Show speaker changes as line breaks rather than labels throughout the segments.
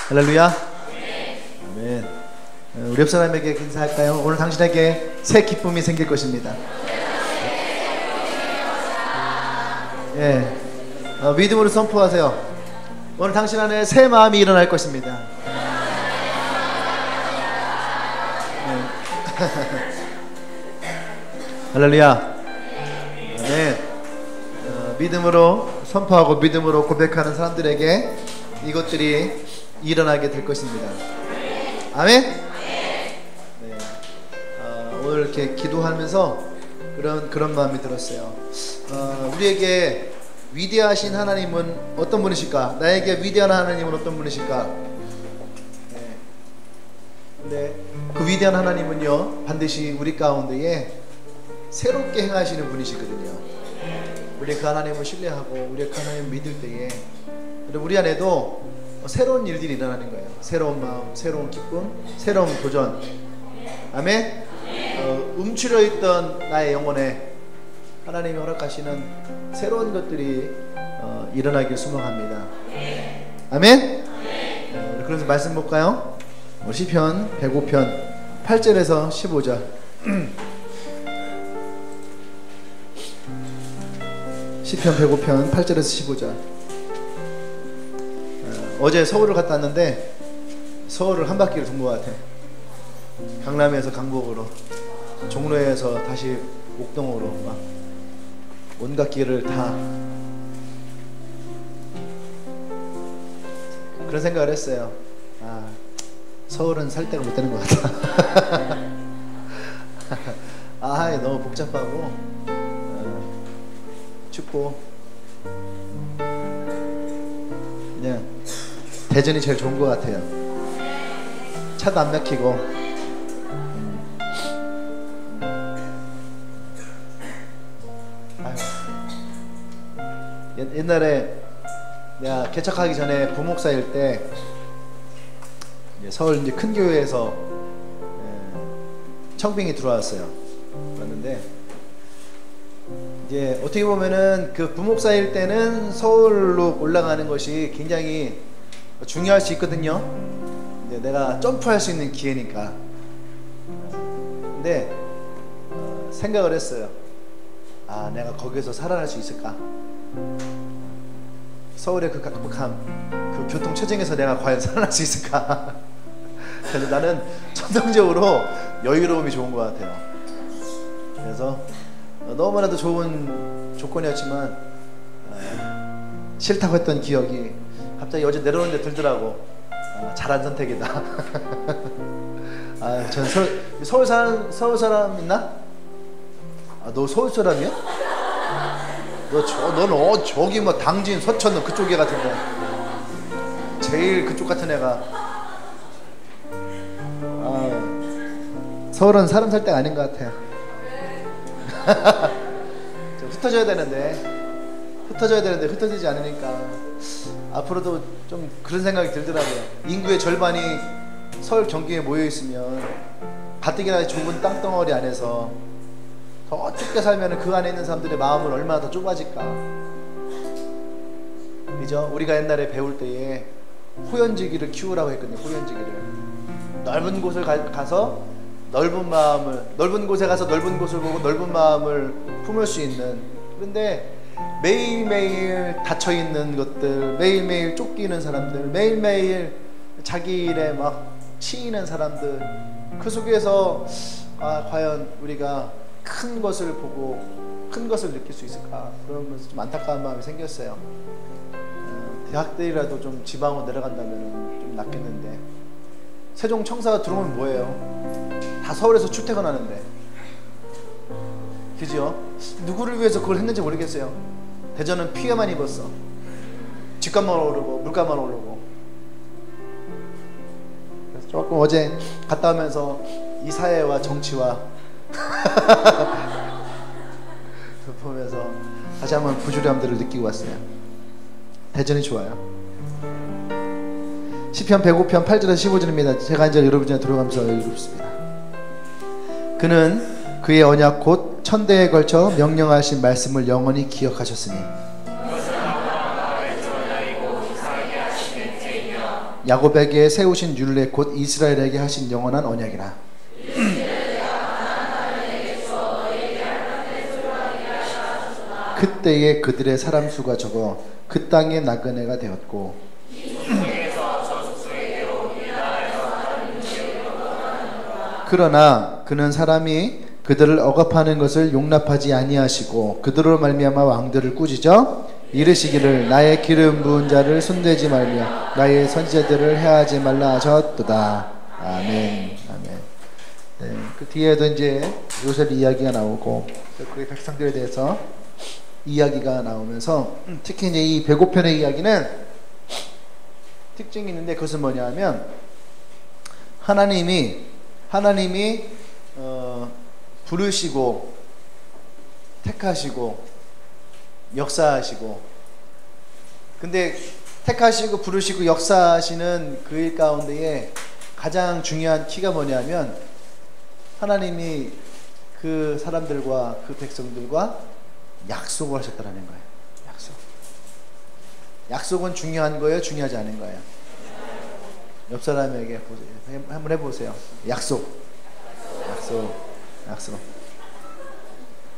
할렐루야. 아멘. 우리 옆 사람에게 인사할까요? 오늘 당신에게 새 기쁨이 생길 것입니다. 예, 믿음으로 선포하세요. 오늘 당신 안에 새 마음이 일어날 것입니다. 할렐루야. 네. 믿음으로 선포하고 믿음으로 고백하는 사람들에게 이것들이 일어나게 될 것입니다. 아멘. 네. 오늘 이렇게 기도하면서 그런 마음이 들었어요. 우리에게 위대하신 하나님은 어떤 분이실까? 나에게 위대한 하나님은 어떤 분이실까? 네. 근데 그 위대한 하나님은요, 반드시 우리 가운데에 새롭게 행하시는 분이시거든요. 우리 그 하나님을 신뢰하고 우리 그 하나님을 믿을 때에 우리 안에도 새로운 일들이 일어나는 거예요. 새로운 마음, 새로운 기쁨, 새로운 도전. 아멘. 움츠려 있던 나의 영혼에 하나님이 허락하시는 새로운 것들이 일어나길 소망합니다. 아멘. 우리 그래서 말씀 볼까요? 시편 105편 8절에서 15절. 시편 105편 8절에서 15절. 어제 서울을 갔다 왔는데 서울을 한 바퀴를 돈 것 같아. 강남에서 강북으로, 종로에서 다시 옥동으로 막 온갖 길을 다. 그런 생각을 했어요. 서울은 살 데가 못 되는 것 같다. 너무 복잡하고 춥고 그냥 대전이 제일 좋은 것 같아요. 차도 안 막히고. 옛날에 내가 개척하기 전에 부목사일 때 서울 이제 큰 교회에서 청빙이 들어왔어요. 그랬는데 이제 어떻게 보면은 그 부목사일 때는 서울로 올라가는 것이 굉장히 중요할 수 있거든요. 이제 내가 점프할 수 있는 기회니까. 근데 생각을 했어요. 내가 거기에서 살아날 수 있을까? 서울의 그 각박함, 그 교통체증에서 내가 과연 살아날 수 있을까? 그래서 나는 천성적으로 여유로움이 좋은 것 같아요. 그래서 너무나도 좋은 조건이었지만 싫다고 했던 기억이 갑자기 어제 내려오는데 들더라고. 잘한 선택이다. 전 서울 사람 있나? 너 서울 사람이야? 너는 저기 뭐 당진, 서천 그쪽 애 같은데. 제일 그쪽 같은 애가. 서울은 사람 살 때가 아닌 것 같아요. 좀 흩어져야 되는데 흩어지지 않으니까 앞으로도 좀 그런 생각이 들더라고요. 인구의 절반이 서울 경기에 모여 있으면 가뜩이나 좁은 땅덩어리 안에서 더 좁게 살면 그 안에 있는 사람들의 마음은 얼마나 더 좁아질까. 그죠? 우리가 옛날에 배울 때에 호연지기를 키우라고 했거든요. 호연지기를. 넓은 곳을 가서 넓은 곳에 가서 넓은 곳을 보고 넓은 마음을 품을 수 있는. 그런데 매일매일 닫혀있는 것들, 매일매일 쫓기는 사람들, 매일매일 자기 일에 막 치이는 사람들, 그 속에서 과연 우리가 큰 것을 보고 큰 것을 느낄 수 있을까? 그러면서 좀 안타까운 마음이 생겼어요. 대학들이라도 좀 지방으로 내려간다면 좀 낫겠는데, 세종 청사가 들어오면 뭐예요? 다 서울에서 출퇴근하는데, 그죠? 누구를 위해서 그걸 했는지 모르겠어요. 대전은 피해만 입었어. 집값만 오르고 물가만 오르고. 그래서 조금 어제 갔다 오면서 이 사회와 정치와 보면서 다시 한번 부주함들을 느끼고 왔어요. 대전이 좋아요. 시편 105편 8절에서 15절입니다. 제가 이제 여러분 전에 들어가면서 읽습니다. 그는 그의 언약 곧 천대에 걸쳐 명령하신 말씀을 영원히 기억하셨으니 야곱에게 세우신 율례 곧 이스라엘에게 하신 영원한 언약이라. 그때에 그들의 사람 수가 적어 그 땅에 나그네가 되었고 그러나 그는 사람이 그들을 억압하는 것을 용납하지 아니하시고 그들로 말미암아 왕들을 꾸짖어 이르시기를 나의 기름 부은 자를 손대지 말며 나의 선지자들을 해하지 말라 하셨도다. 아멘. 아멘. 네, 그 뒤에도 이제 요셉 이야기가 나오고 그의 백성들에 대해서 이야기가 나오면서 특히 이제 이 배고편의 이야기는 특징이 있는데 그것은 뭐냐면 하나님이 부르시고 택하시고 역사하시고, 근데 택하시고 부르시고 역사하시는 그 일 가운데에 가장 중요한 키가 뭐냐면 하나님이 그 사람들과 그 백성들과 약속을 하셨다는 거예요. 약속은 중요한 거예요? 중요하지 않은 거예요? 옆 사람에게 보세요. 한번 해보세요.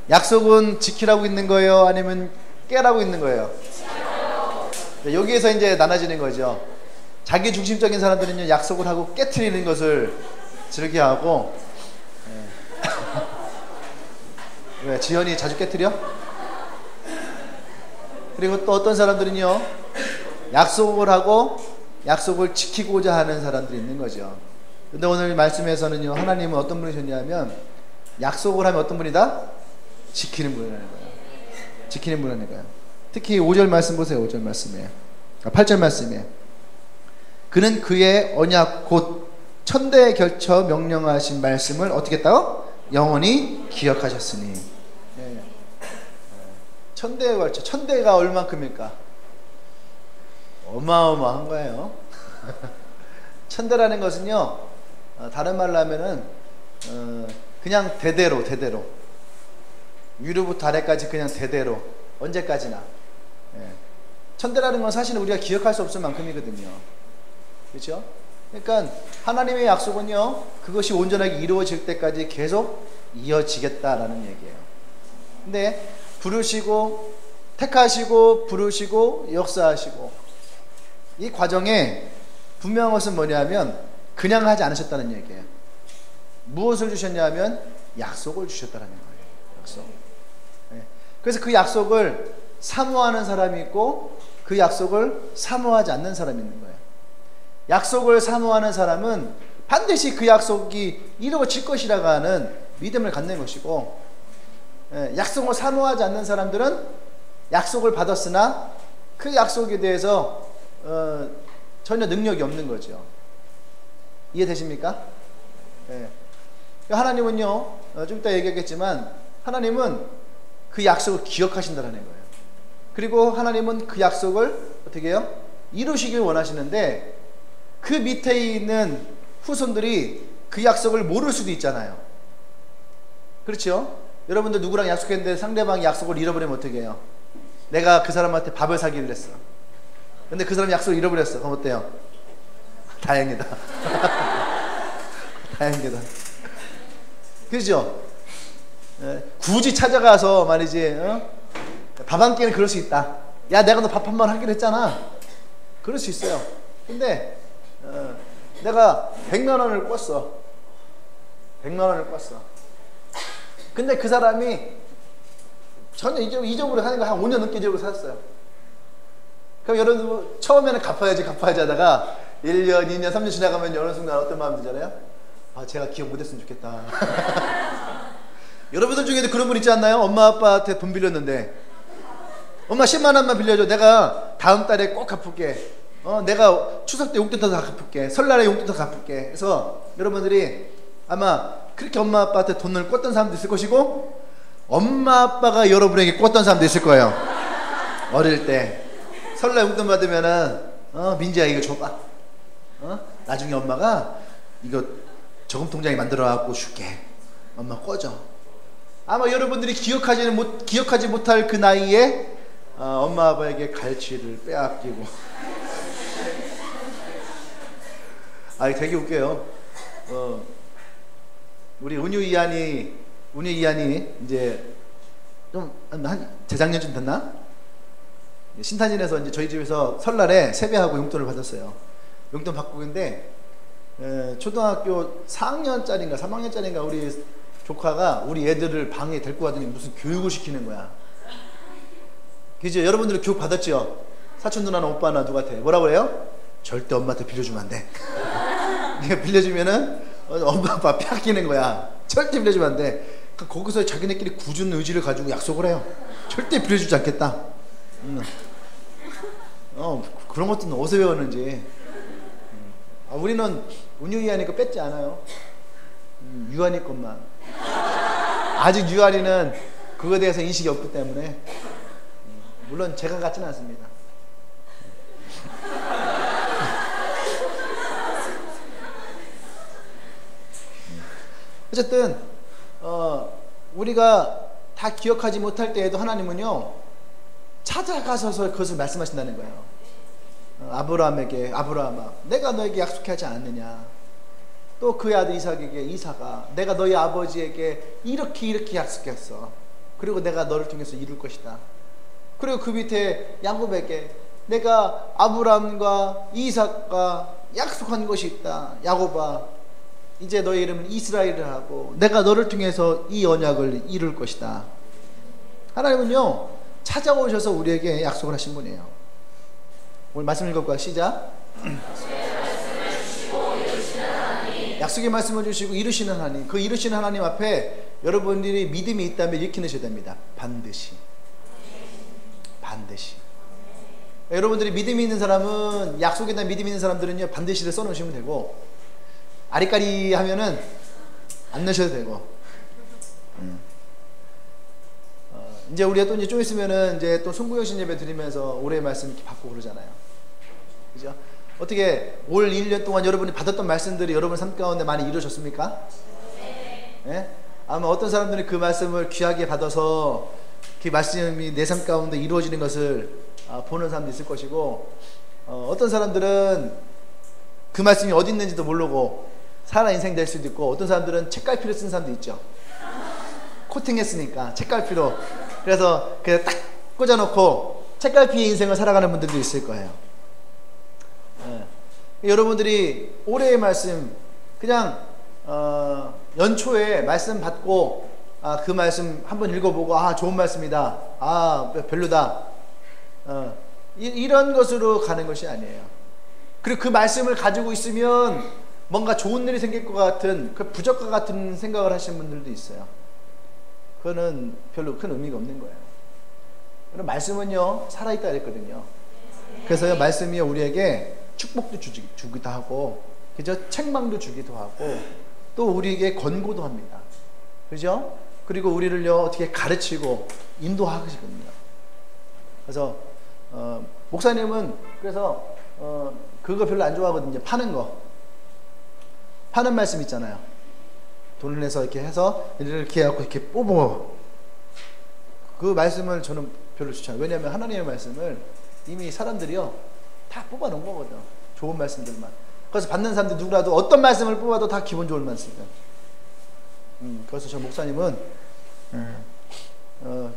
약속은 지키라고 있는 거예요? 아니면 깨라고 있는 거예요? 여기에서 이제 나눠지는 거죠. 자기 중심적인 사람들은요, 약속을 하고 깨트리는 것을 즐겨하고, 왜? 지연이 자주 깨트려? 그리고 또 어떤 사람들은요, 약속을 하고 약속을 지키고자 하는 사람들이 있는 거죠. 근데 오늘 말씀에서는요, 하나님은 어떤 분이셨냐면 약속을 하면 어떤 분이다? 지키는 분이라는 거예요. 지키는 분이라는 거예요. 특히 5절 말씀 보세요. 5절 말씀에 8절 말씀에 그는 그의 언약 곧 천대에 걸쳐 명령하신 말씀을 어떻게 했다고? 영원히 기억하셨으니. 네. 천대에 걸쳐. 천대가 얼만큼일까? 어마어마한 거예요. 천대라는 것은요, 다른 말로 하면은 그냥 대대로 위로부터 아래까지 그냥 대대로 언제까지나. 천대라는 건 사실 우리가 기억할 수 없을 만큼이거든요. 그렇죠? 그러니까 하나님의 약속은요, 그것이 온전하게 이루어질 때까지 계속 이어지겠다라는 얘기예요. 근데 부르시고 택하시고 부르시고 역사하시고 이 과정에 분명한 것은 뭐냐면 그냥 하지 않으셨다는 얘기예요. 무엇을 주셨냐면 약속을 주셨다는 거예요. 약속. 그래서 그 약속을 사모하는 사람이 있고 그 약속을 사모하지 않는 사람이 있는 거예요. 약속을 사모하는 사람은 반드시 그 약속이 이루어질 것이라고 하는 믿음을 갖는 것이고, 약속을 사모하지 않는 사람들은 약속을 받았으나 그 약속에 대해서 전혀 능력이 없는 거죠. 이해되십니까? 하나님은요, 좀 이따 얘기하겠지만 하나님은 그 약속을 기억하신다는 거예요. 그리고 하나님은 그 약속을 어떻게 해요? 이루시길 원하시는데 그 밑에 있는 후손들이 그 약속을 모를 수도 있잖아요. 그렇죠? 여러분들 누구랑 약속했는데 상대방이 약속을 잃어버리면 어떻게 해요? 내가 그 사람한테 밥을 사기로 했어. 근데 그 사람이 약속을 잃어버렸어. 그럼 어때요? 다행이다. 다행이다. 그렇죠? 굳이 찾아가서 말이지, 밥 한 끼는 그럴 수 있다. 야, 내가 너 밥 한 번 하기로 했잖아. 그럴 수 있어요. 근데 내가 100만 원을 꿨어. 100만 원을 꿨어. 근데 그 사람이 전혀 잊어버려 하는 거 한 5년 넘게 잊어버려 살았어요. 그럼 여러분 처음에는 갚아야지 하다가 1년, 2년, 3년 지나가면 어느 순간 어떤 마음이 들잖아요? 아, 제가 기억 못했으면 좋겠다. 여러분들 중에도 그런 분 있지 않나요? 엄마 아빠한테 돈 빌렸는데 엄마 10만 원만 빌려줘. 내가 다음 달에 꼭 갚을게. 내가 추석 때 용돈 더 갚을게. 설날에 용돈 더 갚을게. 그래서 여러분들이 아마 그렇게 엄마 아빠한테 돈을 꿨던 사람도 있을 것이고 엄마 아빠가 여러분에게 꿨던 사람도 있을 거예요. 어릴 때 설날 용돈 받으면은 민지야 이거 줘봐. 나중에 엄마가 이거 저금 통장에 만들어 갖고 줄게. 엄마 꺼줘. 아마 여러분들이 기억하지 못할 그 나이에 엄마 아빠에게 갈취를 빼앗기고 아, 되게 웃겨요. 우리 은유 이한이 이제 좀 한 재작년쯤 됐나? 신탄진에서 이제 저희 집에서 설날에 세배하고 용돈을 받았어요. 용돈 받고 있는데 초등학교 4학년짜리인가 3학년짜리인가 우리 조카가 우리 애들을 방에 데리고 가더니 무슨 교육을 시키는 거야. 그죠? 여러분들은 교육 받았죠? 사촌 누나나 오빠나 누구한테 뭐라고 그래요? 절대 엄마한테 빌려주면 안 돼. 네가 빌려주면은 엄마 아빠 폐기는 거야. 절대 빌려주면 안 돼. 거기서 자기네끼리 굳은 의지를 가지고 약속을 해요. 절대 빌려주지 않겠다. 그런 것들은 어디서 배웠는지. 우리는 운유이하니까 뺏지 않아요. 유한이 것만. 아직 유한이는 그거에 대해서 인식이 없기 때문에. 물론 제가 같지는 않습니다. 어쨌든 우리가 다 기억하지 못할 때에도 하나님은요 찾아가서서 그것을 말씀하신다는 거예요. 아브라함에게 아브라함아 내가 너에게 약속하지 않았느냐. 또 그의 아들 이삭에게 이삭아 내가 너희 아버지에게 이렇게 약속했어. 그리고 내가 너를 통해서 이룰 것이다. 그리고 그 밑에 야곱에게 내가 아브라함과 이삭과 약속한 것이 있다. 야곱아 이제 너의 이름은 이스라엘을 하고 내가 너를 통해서 이 언약을 이룰 것이다. 하나님은요 찾아오셔서 우리에게 약속을 하신 분이에요. 오늘 말씀 읽어볼까요? 시작. 약속의 말씀을 주시고 이루시는 하나님. 그 이루시는 하나님 앞에 여러분들이 믿음이 있다면 이렇게 넣으셔야 됩니다. 반드시. 여러분들이 믿음이 있는 사람은 약속에 대한 믿음이 있는 사람들은요 반드시를 써놓으시면 되고 아리까리 하면은 안 넣으셔도 되고. 이제 우리가 또 이제 좀 있으면은 이제 또 송구영신 예배 드리면서 올해의 말씀 이렇게 받고 그러잖아요. 그죠? 어떻게 올 1년 동안 여러분이 받았던 말씀들이 여러분 삶 가운데 많이 이루어졌습니까? 네? 아마 어떤 사람들은 그 말씀을 귀하게 받아서 그 말씀이 내 삶 가운데 이루어지는 것을 보는 사람도 있을 것이고, 어떤 사람들은 그 말씀이 어디 있는지도 모르고 살아 인생 될 수도 있고, 어떤 사람들은 책갈피를 쓴 사람도 있죠. 코팅했으니까 책갈피로. 그래서 그냥 딱 꽂아놓고 책갈피의 인생을 살아가는 분들도 있을 거예요. 여러분들이 올해의 말씀 그냥 연초에 말씀 받고 그 말씀 한번 읽어보고 좋은 말씀이다, 별로다, 이런 것으로 가는 것이 아니에요. 그리고 그 말씀을 가지고 있으면 뭔가 좋은 일이 생길 것 같은 그 부적과 같은 생각을 하시는 분들도 있어요. 그거는 별로 큰 의미가 없는 거예요. 그럼 말씀은요 살아있다 그랬거든요. 그래서 말씀이 우리에게 축복도 주기도 하고, 그죠? 책망도 주기도 하고, 또 우리에게 권고도 합니다. 그죠? 그리고 우리를요 어떻게 가르치고 인도하시거든요. 그래서 목사님은 그래서 그거 별로 안 좋아하거든요. 파는 말씀 있잖아요. 돈을 내서 이렇게 해서 이렇게 해갖고 이렇게 뽑어. 그 말씀을 저는 별로 추천해요. 왜냐하면 하나님의 말씀을 이미 사람들이요 다 뽑아놓은 거거든. 좋은 말씀들만. 그래서 받는 사람들 누구라도 어떤 말씀을 뽑아도 다 기분 좋은 말씀이에요. 그래서 저 목사님은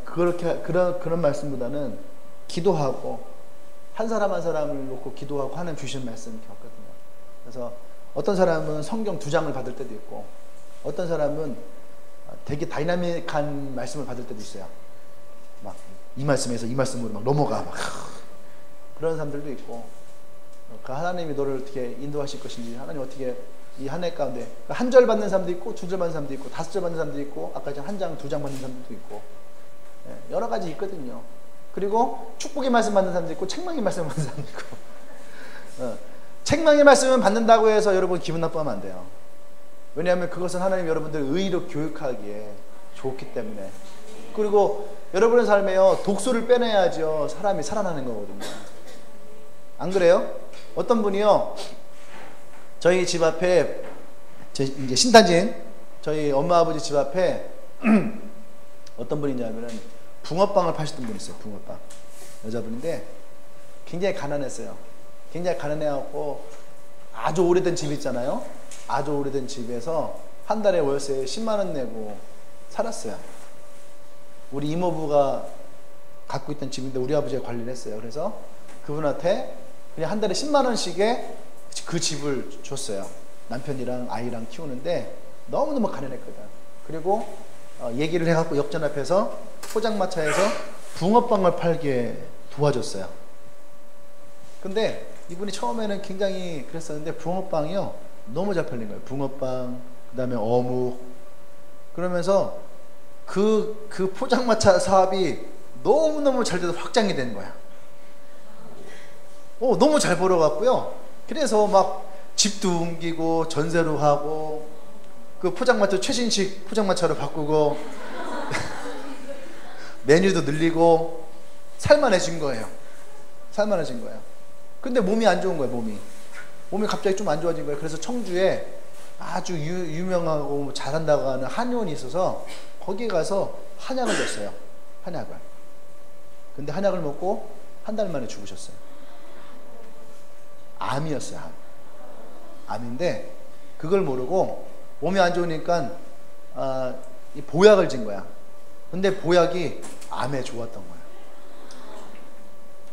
그런 말씀보다는 기도하고 한 사람 한 사람을 놓고 기도하고 하는 주신 말씀 겪거든요. 그래서 어떤 사람은 성경 2장을 받을 때도 있고, 어떤 사람은 되게 다이나믹한 말씀을 받을 때도 있어요. 막 이 말씀에서 이 말씀으로 막 넘어가 막 그런 사람들도 있고, 그 하나님이 너를 어떻게 인도하실 것인지, 하나님 어떻게 이 한 해 가운데 한 절 받는 사람도 있고, 2절 받는 사람도 있고, 5절 받는 사람도 있고, 아까 한 장, 2장 받는 사람도 있고, 여러 가지 있거든요. 그리고 축복의 말씀 받는 사람도 있고, 책망의 말씀 받는 사람도 있고. 책망의 말씀은 받는다고 해서 여러분 기분 나쁘면 안 돼요. 왜냐하면 그것은 하나님 여러분들 의로 교육하기에 좋기 때문에. 그리고 여러분의 삶에요 독소를 빼내야죠 사람이 살아나는 거거든요. 안 그래요? 어떤 분이요 저희 집 앞에 이제 신탄진 저희 엄마 아버지 집 앞에 어떤 분이냐면은 붕어빵을 파시던 분이 있어요. 붕어빵 여자분인데 굉장히 가난했어요. 굉장히 가난해갖고 아주 오래된 집 있잖아요. 아주 오래된 집에서 한 달에 월세 10만 원 내고 살았어요. 우리 이모부가 갖고 있던 집인데 우리 아버지가 관리를 했어요. 그래서 그분한테 그냥 한 달에 10만 원씩에 그 집을 줬어요. 남편이랑 아이랑 키우는데 너무너무 가난했거든. 그리고 얘기를 해갖고 역전 앞에서 포장마차에서 붕어빵을 팔게 도와줬어요. 근데 이분이 처음에는 굉장히 그랬었는데 붕어빵이요 너무 잘 팔린 거예요. 붕어빵, 그 다음에 어묵. 그러면서 그 포장마차 사업이 너무너무 잘 돼서 확장이 된 거야. 너무 잘 벌어갖고요. 그래서 막 집도 옮기고 전세로 하고 그 포장마차 최신식 포장마차로 바꾸고 메뉴도 늘리고 살만해진 거예요. 살만해진 거예요. 근데 몸이 안 좋은 거예요. 몸이 갑자기 좀 안 좋아진 거예요. 그래서 청주에 아주 유명하고 잘한다고 하는 한의원이 있어서 거기에 가서 한약을 줬어요. 한약을. 근데 한약을 먹고 한 달 만에 죽으셨어요. 암이었어요. 암인데 그걸 모르고 몸이 안 좋으니까 이 보약을 진 거야. 근데 보약이 암에 좋았던 거야.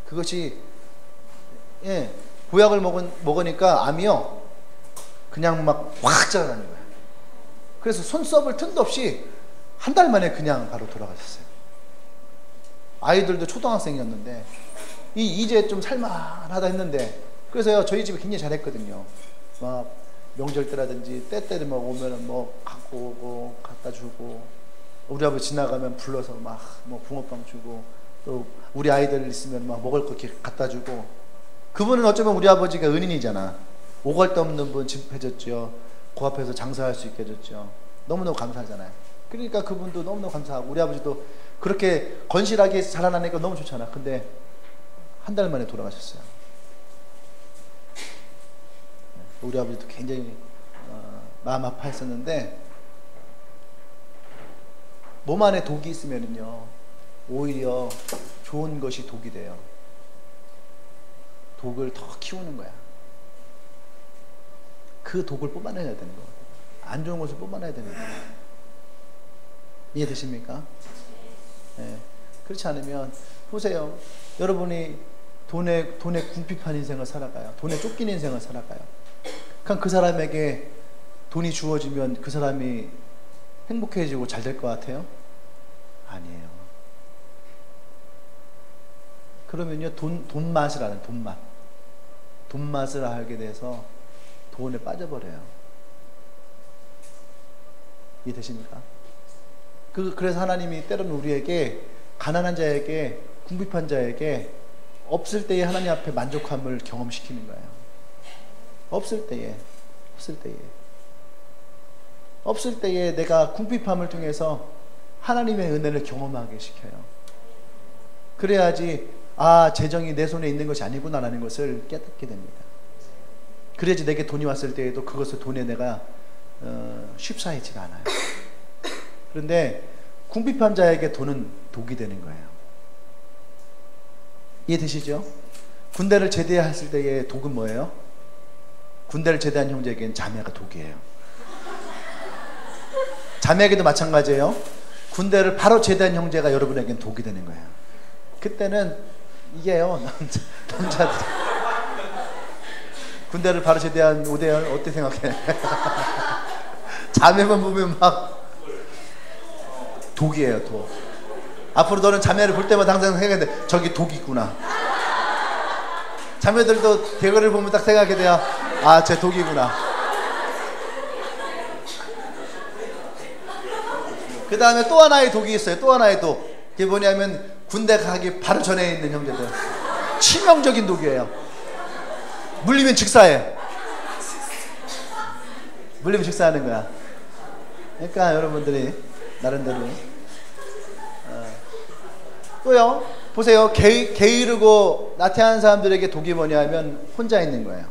그것이 보약을 먹으니까 암이요 그냥 막 확 자라는 거야. 그래서 손 써볼 틈도 없이 한 달 만에 그냥 바로 돌아가셨어요. 아이들도 초등학생이었는데 이제 좀 살만하다 했는데 그래서요 저희 집이 굉장히 잘했거든요. 막 명절 때라든지 때때로 오면은 뭐 갖고 오고 갖다 주고 우리 아버지 지나가면 불러서 막 뭐 붕어빵 주고 또 우리 아이들 있으면 막 먹을 거 이렇게 갖다 주고. 그분은 어쩌면 우리 아버지가 은인이잖아. 오갈 데 없는 분 집 해줬죠. 그 앞에서 장사할 수 있게 해줬죠. 너무너무 감사하잖아요. 그러니까 그분도 너무너무 감사하고 우리 아버지도 그렇게 건실하게 자라나니까 너무 좋잖아. 근데 한 달 만에 돌아가셨어요. 우리 아버지도 굉장히 마음 아파했었는데 몸 안에 독이 있으면요 오히려 좋은 것이 독이 돼요. 독을 더 키우는 거야. 그 독을 뽑아내야 되는 거예요. 안 좋은 것을 뽑아내야 되는 거예요. 이해되십니까? 네. 그렇지 않으면 보세요. 여러분이 돈에 궁핍한 인생을 살아가요. 돈에 쫓긴 인생을 살아가요. 그럼 그 사람에게 돈이 주어지면 그 사람이 행복해지고 잘 될 것 같아요? 아니에요. 그러면요 돈 맛을 아는 돈 맛을 알게 돼서 돈에 빠져버려요. 이해되십니까? 그래서 하나님이 때로는 우리에게 가난한 자에게 궁핍한 자에게 없을 때에 하나님 앞에 만족함을 경험시키는 거예요. 없을 때에 내가 궁핍함을 통해서 하나님의 은혜를 경험하게 시켜요. 그래야지 재정이 내 손에 있는 것이 아니구나라는 것을 깨닫게 됩니다. 그래야지 내게 돈이 왔을 때에도 그것을 돈에 내가 쉽사이지가 않아요. 그런데 궁핍한 자에게 돈은 독이 되는 거예요. 이해되시죠? 군대를 제대했을 때의 독은 뭐예요? 군대를 제대한 형제에게는 자매가 독이에요. 자매에게도 마찬가지예요. 군대를 바로 제대한 형제가 여러분에게는 독이 되는 거예요. 그때는 이게요 남자들 군대를 바로 제대한 오대현 어떻게 생각해? 자매만 보면 막 독이에요. 독. 앞으로 너는 자매를 볼 때마다 항상 생각해야 돼. 저기 독이 있구나. 자매들도 대거를 보면 딱 생각하게 돼요. 쟤 독이구나. 그 다음에 또 하나의 독이 있어요. 또 하나의 독. 그게 뭐냐면 군대 가기 바로 전에 있는 형제들. 치명적인 독이에요. 물리면 즉사해. 물리면 즉사하는 거야. 그러니까 여러분들이 나름대로 또요 보세요. 게으르고 나태한 사람들에게 독이 뭐냐면 혼자 있는 거예요.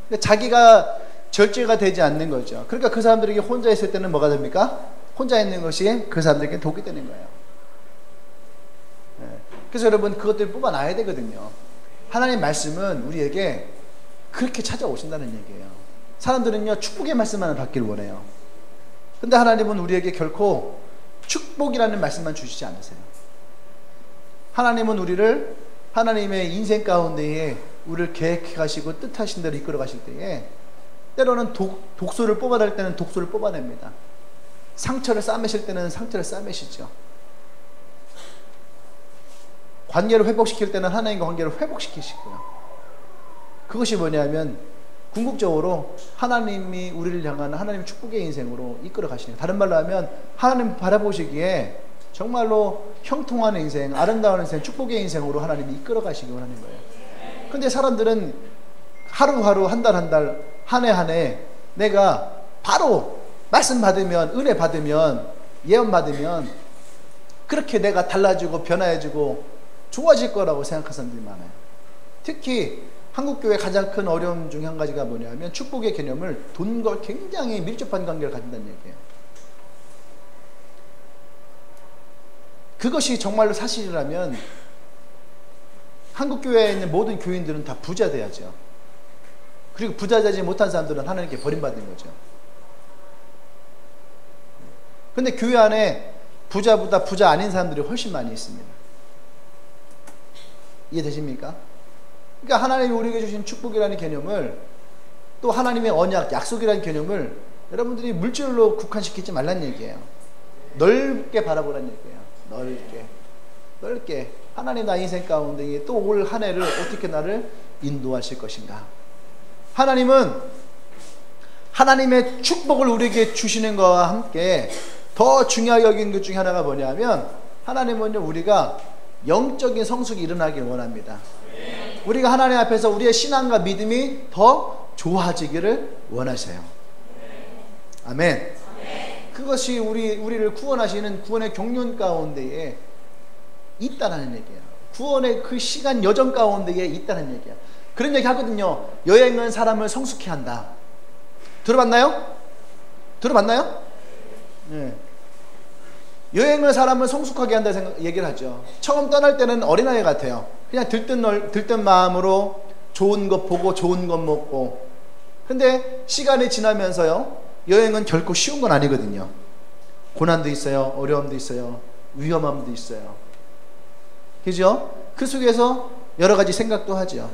그러니까 자기가 절제가 되지 않는 거죠. 그러니까 그 사람들에게 혼자 있을 때는 뭐가 됩니까? 혼자 있는 것이 그 사람들에게 독이 되는 거예요. 그래서 여러분 그것들을 뽑아놔야 되거든요. 하나님 말씀은 우리에게 그렇게 찾아오신다는 얘기예요. 사람들은요, 축복의 말씀만 받기를 원해요. 근데 하나님은 우리에게 결코 축복이라는 말씀만 주시지 않으세요. 하나님은 우리를 하나님의 인생 가운데에 우리를 계획해 가시고 뜻하신 대로 이끌어 가실 때에 때로는 독소를 뽑아낼 때는 독소를 뽑아냅니다. 상처를 싸매실 때는 상처를 싸매시죠. 관계를 회복시킬 때는 하나님과 관계를 회복시키시고요. 그것이 뭐냐면 궁극적으로 하나님이 우리를 향한 하나님의 축복의 인생으로 이끌어 가시는, 다른 말로 하면 하나님 바라보시기에 정말로 형통한 인생, 아름다운 인생, 축복의 인생으로 하나님이 이끌어 가시기 원하는 거예요. 근데 사람들은 하루하루, 한 달 한 달, 한 해 한 해 내가 바로 말씀 받으면, 은혜 받으면, 예언 받으면 그렇게 내가 달라지고 변화해지고 좋아질 거라고 생각하는 사람들이 많아요. 특히 한국교회 가장 큰 어려움 중에 한 가지가 뭐냐면 축복의 개념을 돈과 굉장히 밀접한 관계를 가진다는 얘기예요. 그것이 정말로 사실이라면 한국교회에 있는 모든 교인들은 다 부자 돼야죠. 그리고 부자 되지 못한 사람들은 하나님께 버림받는 거죠. 근데 교회 안에 부자보다 부자 아닌 사람들이 훨씬 많이 있습니다. 이해되십니까? 그러니까 하나님이 우리에게 주신 축복이라는 개념을, 또 하나님의 언약, 약속이라는 개념을 여러분들이 물질로 국한시키지 말란 얘기예요. 넓게 바라보란 얘기예요. 넓게 하나님 나 인생 가운데 또 올 한 해를 어떻게 나를 인도하실 것인가. 하나님은 하나님의 축복을 우리에게 주시는 것과 함께 더 중요하게 여기는 것 중에 하나가 뭐냐면, 하나님은요, 우리가 영적인 성숙이 일어나길 원합니다. 우리가 하나님 앞에서 우리의 신앙과 믿음이 더 좋아지기를 원하세요. 아멘. 그것이 우리를 구원하시는 구원의 경륜 가운데에 있다는 얘기예요. 구원의 그 시간 여정 가운데에 있다는 얘기예요. 그런 얘기 하거든요. 여행은 사람을 성숙케 한다. 들어봤나요? 네. 여행은 사람을 성숙하게 한다 얘기를 하죠. 처음 떠날 때는 어린아이 같아요. 그냥 들뜬 마음으로 좋은 것 보고 좋은 것 먹고. 근데 시간이 지나면서요, 여행은 결코 쉬운 건 아니거든요. 고난도 있어요. 어려움도 있어요. 위험함도 있어요. 그죠? 그 속에서 여러 가지 생각도 하죠.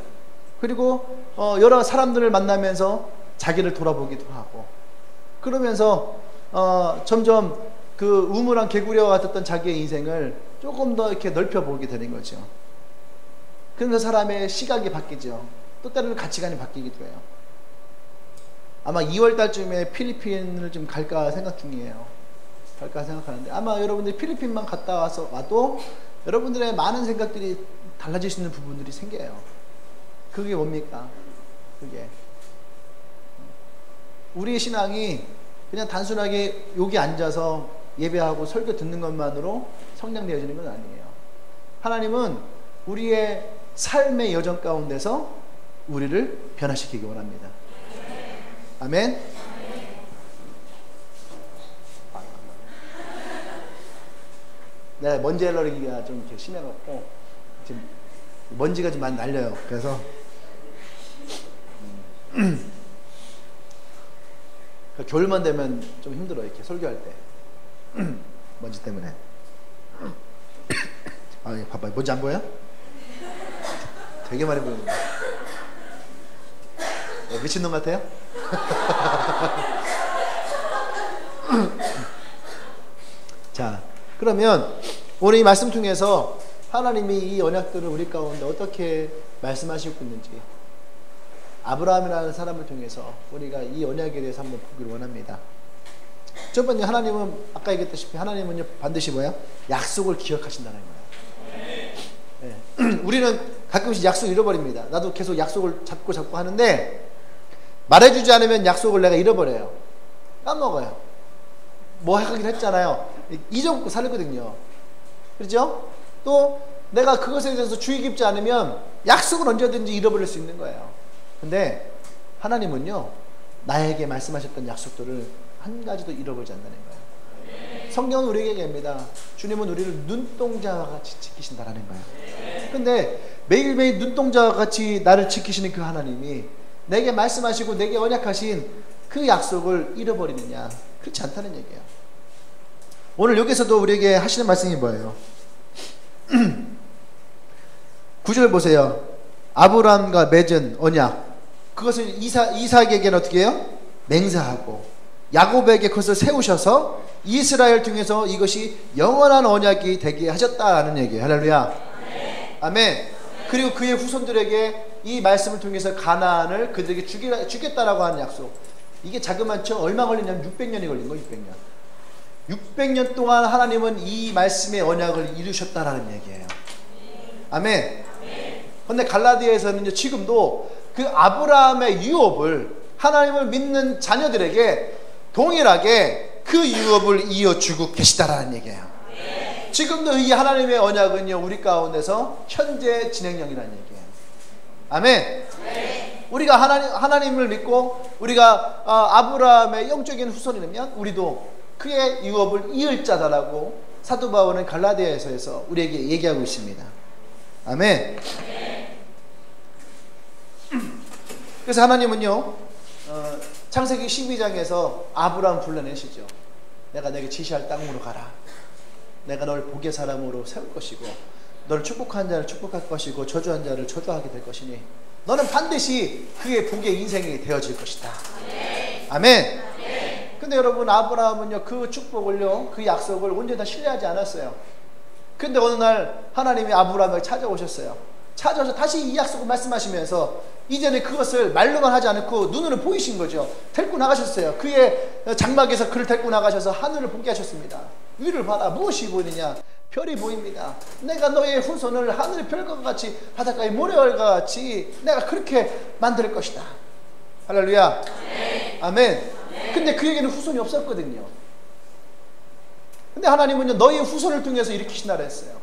그리고 여러 사람들을 만나면서 자기를 돌아보기도 하고, 그러면서 점점 그 우물한 개구리와 같았던 자기의 인생을 조금 더 이렇게 넓혀보게 되는 거죠. 그러면서 사람의 시각이 바뀌죠. 또 때로는 가치관이 바뀌기도 해요. 아마 2월 달쯤에 필리핀을 좀 갈까 생각 중이에요. 갈까 생각하는데, 아마 여러분들이 필리핀만 갔다 와도 여러분들의 많은 생각들이 달라질 수 있는 부분들이 생겨요. 그게 뭡니까? 그게 우리의 신앙이 그냥 단순하게 여기 앉아서 예배하고 설교 듣는 것만으로 성장되어지는 건 아니에요. 하나님은 우리의 삶의 여정 가운데서 우리를 변화시키기 원합니다. 아멘. 네, 먼지 알러지가 좀 이렇게 심해갖고 지금 먼지가 좀 많이 날려요. 그래서 겨울만 되면 좀 힘들어, 이렇게 설교할 때 먼지 때문에. 아, 봐봐요. 먼지 안 보여요? 되게 많이 보이는데. 미친놈 같아요? 자, 그러면 오늘 이 말씀 통해서 하나님이 이 언약들을 우리 가운데 어떻게 말씀하시고 있는지, 아브라함이라는 사람을 통해서 우리가 이 언약에 대해서 한번 보기를 원합니다. 첫 번째, 하나님은 아까 얘기했다시피 하나님은요, 반드시 뭐야? 약속을 기억하신다는 거예요. 네. 우리는 가끔씩 약속 잃어버립니다. 나도 계속 약속을 잡고 하는데 말해주지 않으면 약속을 내가 잃어버려요. 까먹어요. 뭐 하긴 했잖아요. 잊어먹고 살거든요. 그렇죠? 또 내가 그것에 대해서 주의 깊지 않으면 약속을 언제든지 잃어버릴 수 있는 거예요. 근데 하나님은요, 나에게 말씀하셨던 약속들을 한 가지도 잃어버리지 않는다는 거예요. 성경은 우리에게 얘기합니다. 주님은 우리를 눈동자와 같이 지키신다라는 거예요. 근데 매일매일 눈동자와 같이 나를 지키시는 그 하나님이 내게 말씀하시고 내게 언약하신 그 약속을 잃어버리느냐? 그렇지 않다는 얘기예요. 오늘 여기서도 우리에게 하시는 말씀이 뭐예요? 9절 보세요. 아브라함과 맺은 언약, 그것을 이삭에게는 어떻게 해요? 맹세하고 야곱에게 그것을 세우셔서 이스라엘 중에서 이것이 영원한 언약이 되게 하셨다는 얘기예요. 할렐루야. 아멘. 그리고 그의 후손들에게 이 말씀을 통해서 가나안을 그들에게 주겠다라고 하는 약속. 이게 자그마치 얼마 걸리냐면 600년이 걸린 거예요. 600년. 600년 동안 하나님은 이 말씀의 언약을 이루셨다라는 얘기예요. 아멘. 그런데 갈라디아에서는 지금도 그 아브라함의 유업을 하나님을 믿는 자녀들에게 동일하게 그 유업을 이어주고 계시다라는 얘기예요. 지금도 이 하나님의 언약은요, 우리 가운데서 현재 진행형이라는 얘기예요. 아멘. 우리가 하나님을 믿고 우리가 아브라함의 영적인 후손이라면 우리도 그의 유업을 이을 자다라고 사도 바울은 갈라디아에서 우리에게 얘기하고 있습니다. 아멘. 그래서 하나님은요, 창세기 12장에서 아브라함 불러내시죠. 내가 내게 지시할 땅으로 가라. 내가 널 복의 사람으로 세울 것이고 너를 축복한 자를 축복할 것이고 저주한 자를 저주하게 될 것이니 너는 반드시 그의 복의 인생이 되어질 것이다. 아멘. 근데 여러분, 아브라함은요, 그 축복을요, 그 약속을 온전히 다 신뢰하지 않았어요. 근데 어느 날 하나님이 아브라함에게 찾아오셨어요. 찾아와서 다시 이 약속을 말씀하시면서 이제는 그것을 말로만 하지 않고 눈으로 보이신 거죠. 데리고 나가셨어요. 그의 장막에서 그를 데리고 나가셔서 하늘을 보게 하셨습니다. 위를 봐라. 무엇이 보이느냐? 별이 보입니다. 내가 너의 후손을 하늘의 별과 같이 바닷가의 모래알과 같이 내가 그렇게 만들 것이다. 할렐루야. 아멘. 근데 그에게는 후손이 없었거든요. 근데 하나님은요, 너의 후손을 통해서 일으키신다 했어요.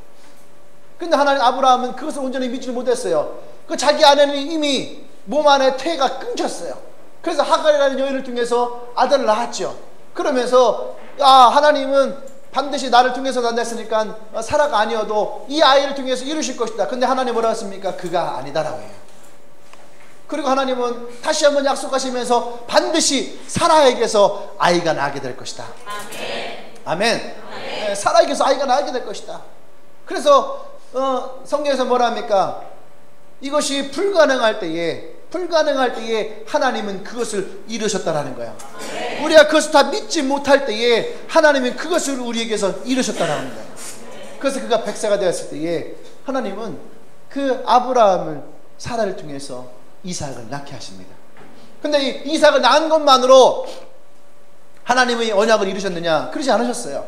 근데 하나님, 아브라함은 그것을 온전히 믿지 못했어요. 그 자기 아내는 이미 몸 안에 태가 끊겼어요. 그래서 하갈이라는 여인을 통해서 아들을 낳았죠. 그러면서 하나님은 반드시 나를 통해서 난다했으니까 사라가 아니어도 이 아이를 통해서 이루실 것이다. 근데 하나님 뭐라고 했습니까? 그가 아니다라고 해요. 그리고 하나님은 다시 한번 약속하시면서 반드시 사라에게서 아이가 나게 될 것이다. 아멘. 네, 사라에게서 아이가 나게 될 것이다. 그래서 성경에서 뭐라 합니까? 이것이 불가능할 때에 하나님은 그것을 이루셨다라는 거야. 우리가 그것을 다 믿지 못할 때에 하나님은 그것을 우리에게서 이루셨다라는 거야. 그래서 그가 100세가 되었을 때에 하나님은 그 아브라함을 사라를 통해서 이삭을 낳게 하십니다. 근데 이 이삭을 낳은 것만으로 하나님의 언약을 이루셨느냐? 그러지 않으셨어요.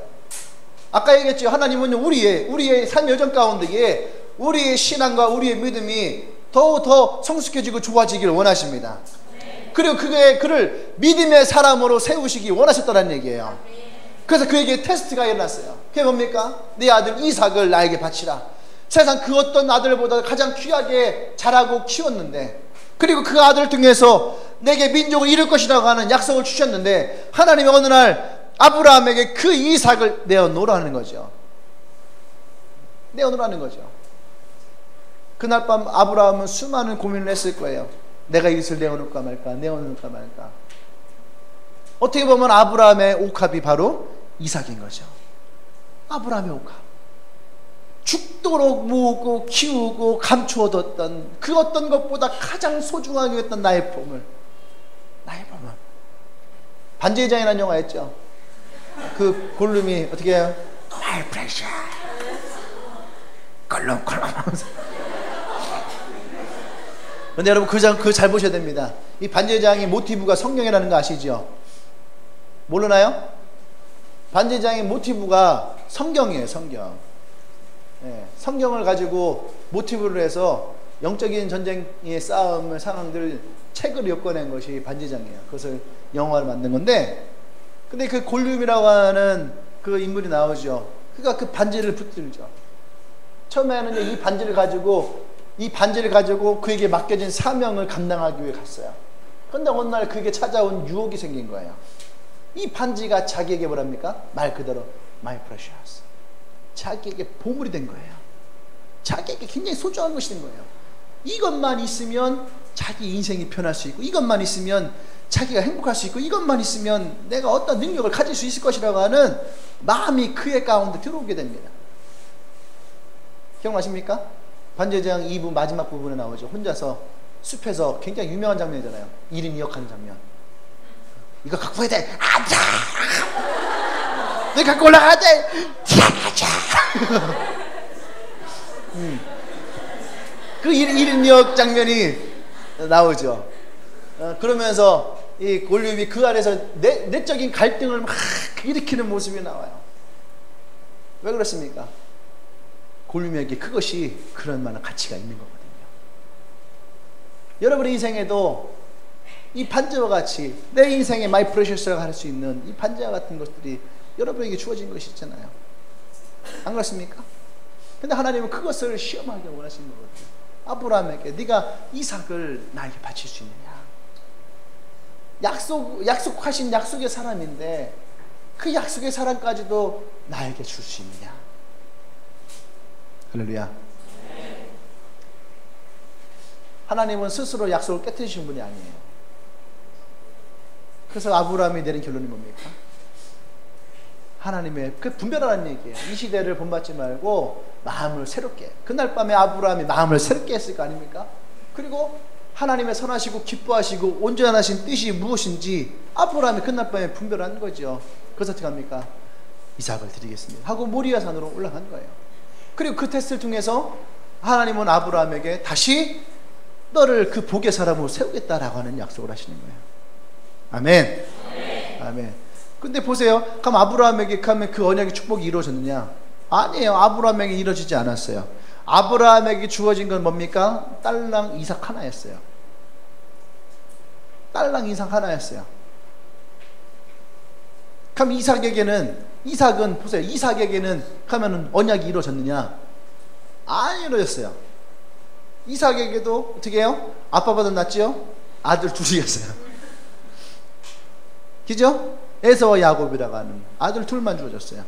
아까 얘기했죠. 하나님은 우리의 삶 여정 가운데에 우리의 신앙과 우리의 믿음이 더 성숙해지고 좋아지기를 원하십니다. 그리고 그를 믿음의 사람으로 세우시기 원하셨다는 얘기예요. 그래서 그에게 테스트가 일어났어요. 그게 뭡니까? 네 아들 이삭을 나에게 바치라. 세상 그 어떤 아들보다 가장 귀하게 자라고 키웠는데, 그리고 그 아들을 통해서 내게 민족을 이룰 것이라고 하는 약속을 주셨는데, 하나님이 어느 날 아브라함에게 그 이삭을 내어놓으라는 거죠. 내어놓으라는 거죠. 그날 밤 아브라함은 수많은 고민을 했을 거예요. 내가 이것을 내어놓을까 말까, 내어놓을까 말까. 어떻게 보면 아브라함의 옥합이 바로 이삭인 거죠. 아브라함의 옥합. 죽도록 모으고 키우고 감추어뒀던 그 어떤 것보다 가장 소중하게 했던 나의 보물. 반지의 장이라는 영화 있죠. 그 골룸이 어떻게 해요? My precious. 껄렁껄렁 하면서. 근데 여러분 그 잘 보셔야 됩니다. 이 반지의 장의 모티브가 성경이라는 거 아시죠? 모르나요? 반지의 장의 모티브가 성경이에요. 성경. 네, 성경을 가지고 모티브를 해서 영적인 전쟁의 싸움의 상황들 책을 엮어낸 것이 반지의 장이에요. 그것을 영화로 만든 건데, 근데 그 골룸이라고 하는 그 인물이 나오죠. 그러니까 그 반지를 붙들죠. 처음에는 이 반지를 가지고 그에게 맡겨진 사명을 감당하기 위해 갔어요. 그런데 어느 날 그에게 찾아온 유혹이 생긴 거예요. 이 반지가 자기에게 뭐랍니까? 말 그대로 my precious. 자기에게 보물이 된 거예요. 자기에게 굉장히 소중한 것이 된 거예요. 이것만 있으면 자기 인생이 변할 수 있고, 이것만 있으면 자기가 행복할 수 있고, 이것만 있으면 내가 어떤 능력을 가질 수 있을 것이라고 하는 마음이 그의 가운데 들어오게 됩니다. 기억나십니까? 반제장 2부 마지막 부분에 나오죠. 혼자서 숲에서 굉장히 유명한 장면이잖아요. 1인 2역 하는 장면. 이거 갖고 와야 돼. 아자! 너 갖고 올라가야 돼. 아자! 그 1인 2역 장면이 나오죠. 그러면서 이 골리앗이 그 안에서 내적인 갈등을 막 일으키는 모습이 나와요. 왜 그렇습니까? 골리앗에게 그것이 그런 만한 가치가 있는 거거든요. 여러분의 인생에도 이 반지와 같이 내 인생의 마이 프레셔스라고 할 수 있는 이 반지와 같은 것들이 여러분에게 주어진 것이 있잖아요. 안 그렇습니까? 근데 하나님은 그것을 시험하기 원하시는 거거든요. 아브라함에게 네가 이삭을 나에게 바칠 수 있느냐? 약속하신 약속의 사람인데 그 약속의 사람까지도 나에게 줄 수 있느냐? 할렐루야. 하나님은 스스로 약속을 깨뜨리신 분이 아니에요. 그래서 아브라함이 내린 결론이 뭡니까? 하나님의 그 분별하라는 얘기예요. 이 시대를 본받지 말고 마음을 새롭게. 그날 밤에 아브라함이 마음을 새롭게 했을 거 아닙니까? 그리고 하나님의 선하시고 기뻐하시고 온전하신 뜻이 무엇인지 아브라함이 그날 밤에 분별한 거죠. 그래서 어떻게 합니까? 이삭을 드리겠습니다 하고 모리아 산으로 올라간 거예요. 그리고 그 테스트를 통해서 하나님은 아브라함에게 다시 너를 그 복의 사람으로 세우겠다라고 하는 약속을 하시는 거예요. 아멘. 아멘. 근데 보세요. 그럼 아브라함에게 가면 그 언약의 축복이 이루어졌느냐? 아니에요. 아브라함에게 이루어지지 않았어요. 아브라함에게 주어진 건 뭡니까? 딸랑 이삭 하나였어요. 딸랑 이삭 하나였어요. 그럼 이삭은 보세요. 이삭에게는 가면은 언약이 이루어졌느냐? 안 이루어졌어요. 이삭에게도 어떻게 해요? 아빠보다 낫지요? 아들 둘이었어요. 그죠? 에서와 야곱이라고 하는 아들 둘만 주어졌어요.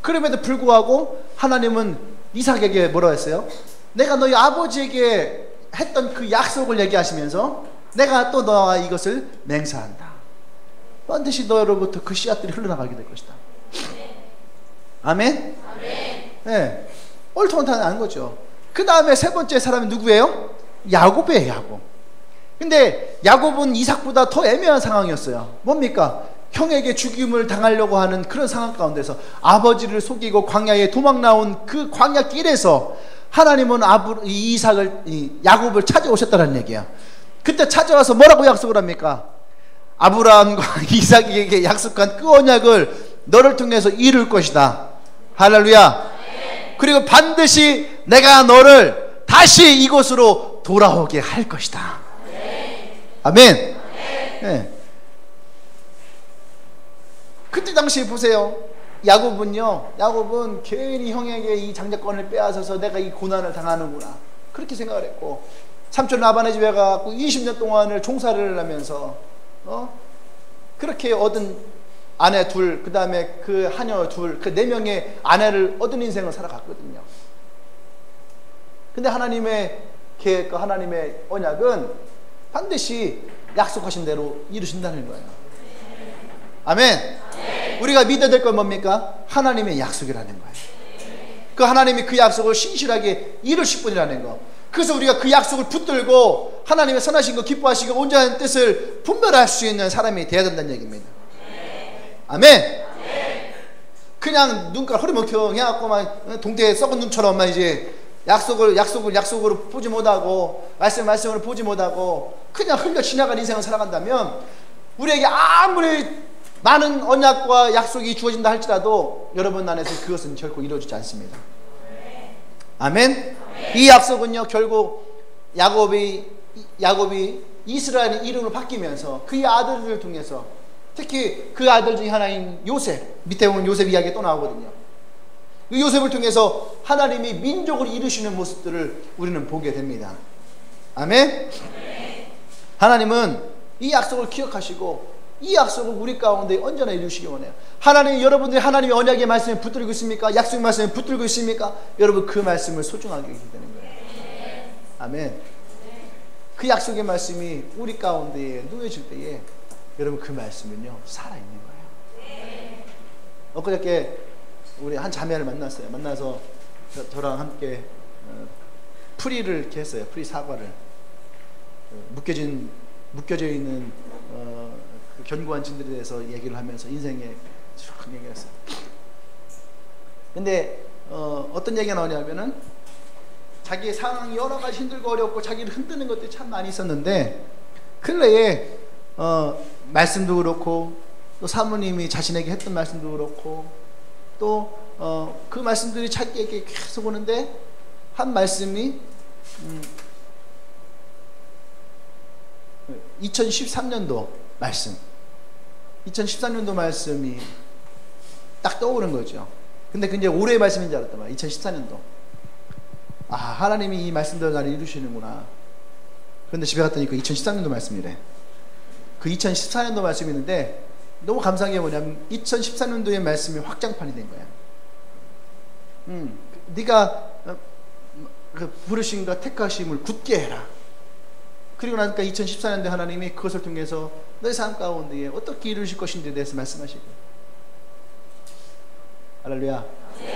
그럼에도 불구하고 하나님은 이삭에게 뭐라고 했어요? 내가 너희 아버지에게 했던 그 약속을 얘기하시면서 내가 또 너와 이것을 맹세한다. 반드시 너로부터 그 씨앗들이 흘러나가게 될 것이다. 아멘? 네. 옳통하는 거죠. 그 다음에 세 번째 사람이 누구예요? 야곱이에요. 야곱. 근데 야곱은 이삭보다 더 애매한 상황이었어요. 뭡니까? 형에게 죽임을 당하려고 하는 그런 상황 가운데서 아버지를 속이고 광야에 도망 나온 그 광야 길에서 하나님은 야곱을 찾아오셨다는 얘기야. 그때 찾아와서 뭐라고 약속을 합니까? 아브라함과 이삭에게 약속한 그 언약을 너를 통해서 이룰 것이다. 할렐루야. 그리고 반드시 내가 너를 다시 이곳으로 돌아오게 할 것이다. 아멘. 네. 그때 당시에 보세요. 야곱은 괜히 형에게 이 장자권을 빼앗아서 내가 이 고난을 당하는구나 그렇게 생각을 했고, 삼촌 라반의 집에 가서 20년 동안을 종살이를 하면서 그렇게 얻은 아내 둘, 그 다음에 그 하녀 둘, 그 4명의 아내를 얻은 인생을 살아갔거든요. 근데 하나님의 계획과 하나님의 언약은 반드시 약속하신 대로 이루신다는 거예요. 아멘. 우리가 믿어야 될 건 뭡니까? 하나님의 약속이라는 거예요. 그 하나님이 그 약속을 신실하게 이루실 분이라는 거. 그래서 우리가 그 약속을 붙들고 하나님의 선하신 거 기뻐하시고 온전한 뜻을 분별할 수 있는 사람이 되어야 된다는 얘기입니다. 아멘. 그냥 눈깔 허리멍텅 해갖고만 동태에 썩은 눈처럼만 이제 약속으로 보지 못하고 말씀으로 보지 못하고 그냥 흘려 지나간 인생을 살아간다면 우리에게 아무리 많은 언약과 약속이 주어진다 할지라도 여러분 안에서 그것은 결코 이루어지지 않습니다. 아멘. 이 약속은요 결국 야곱이 이스라엘의 이름으로 바뀌면서 그의 아들들을 통해서, 특히 그 아들 중에 하나인 요셉, 밑에 보면 요셉 이야기가 또 나오거든요. 이 요셉을 통해서 하나님이 민족을 이루시는 모습들을 우리는 보게 됩니다. 아멘. 하나님은 이 약속을 기억하시고 이 약속을 우리 가운데 언제나 이루시기 원해요. 여러분들이 하나님의 언약의 말씀에 붙들고 있습니까? 약속의 말씀에 붙들고 있습니까? 여러분 그 말씀을 소중하게 여기게 되는 거예요. 아멘. 그 약속의 말씀이 우리 가운데에 놓여질 때에 여러분 그 말씀은요 살아있는 거예요. 엊그저께 우리 한 자매를 만났어요. 만나서 저랑 함께 풀이를 이렇게 했어요. 풀이 사과를 묶여져 있는 그 견고한 진들에 대해서 얘기를 하면서 인생에 쭉 얘기했어요. 근데 어떤 얘기가 나오냐면은 자기의 상황이 여러 가지 힘들고 어렵고 자기를 흔드는 것들이 참 많이 있었는데 근래에 말씀도 그렇고 또 사모님이 자신에게 했던 말씀도 그렇고 또 그 말씀들이 자기에게 계속 오는데 한 말씀이 2013년도 말씀 2013년도 말씀이 딱 떠오른 거죠. 근데 그게 올해의 말씀인 줄 알았단 말이야. 2014년도 하나님이 이 말씀대로 나를 이루시는구나. 그런데 집에 갔더니 그 2013년도 말씀이래. 그 2014년도 말씀이 있는데 너무 감사한 게 뭐냐면 2014년도의 말씀이 확장판이 된 거야. 네가 그 부르심과 택하심을 굳게 해라. 그리고 나니까 2014년도에 하나님이 그것을 통해서 너의 삶 가운데에 어떻게 이루실 것인지에 대해서 말씀하시고 할렐루야.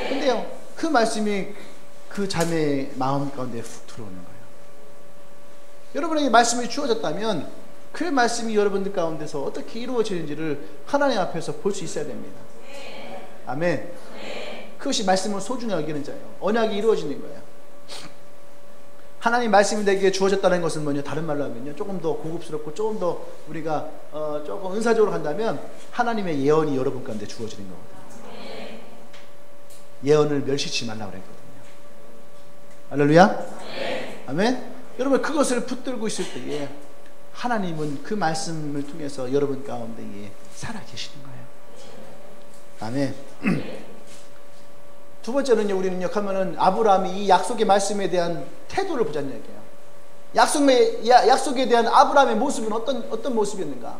근데요 그 말씀이 그 자매의 마음 가운데 훅 들어오는 거예요. 여러분에게 말씀이 주어졌다면 그 말씀이 여러분들 가운데서 어떻게 이루어지는지를 하나님 앞에서 볼 수 있어야 됩니다. 아멘. 그것이 말씀을 소중히 여기는 자예요. 언약이 이루어지는 거예요. 하나님 말씀이 내게 주어졌다는 것은 뭐냐, 다른 말로 하면요 조금 더 고급스럽고 조금 더 우리가 조금 은사적으로 간다면 하나님의 예언이 여러분 가운데 주어지는 거거든요. 예언을 멸시치 말라고 그랬거든요. 할렐루야. 아멘. 여러분 그것을 붙들고 있을 때에 하나님은 그 말씀을 통해서 여러분 가운데에 살아계시는 거예요. 아멘. 두 번째는요, 우리는요 하면은 아브라함이 이 약속의 말씀에 대한 태도를 보자는 얘기예요. 약속에 대한 아브라함의 모습은 어떤 모습이었는가?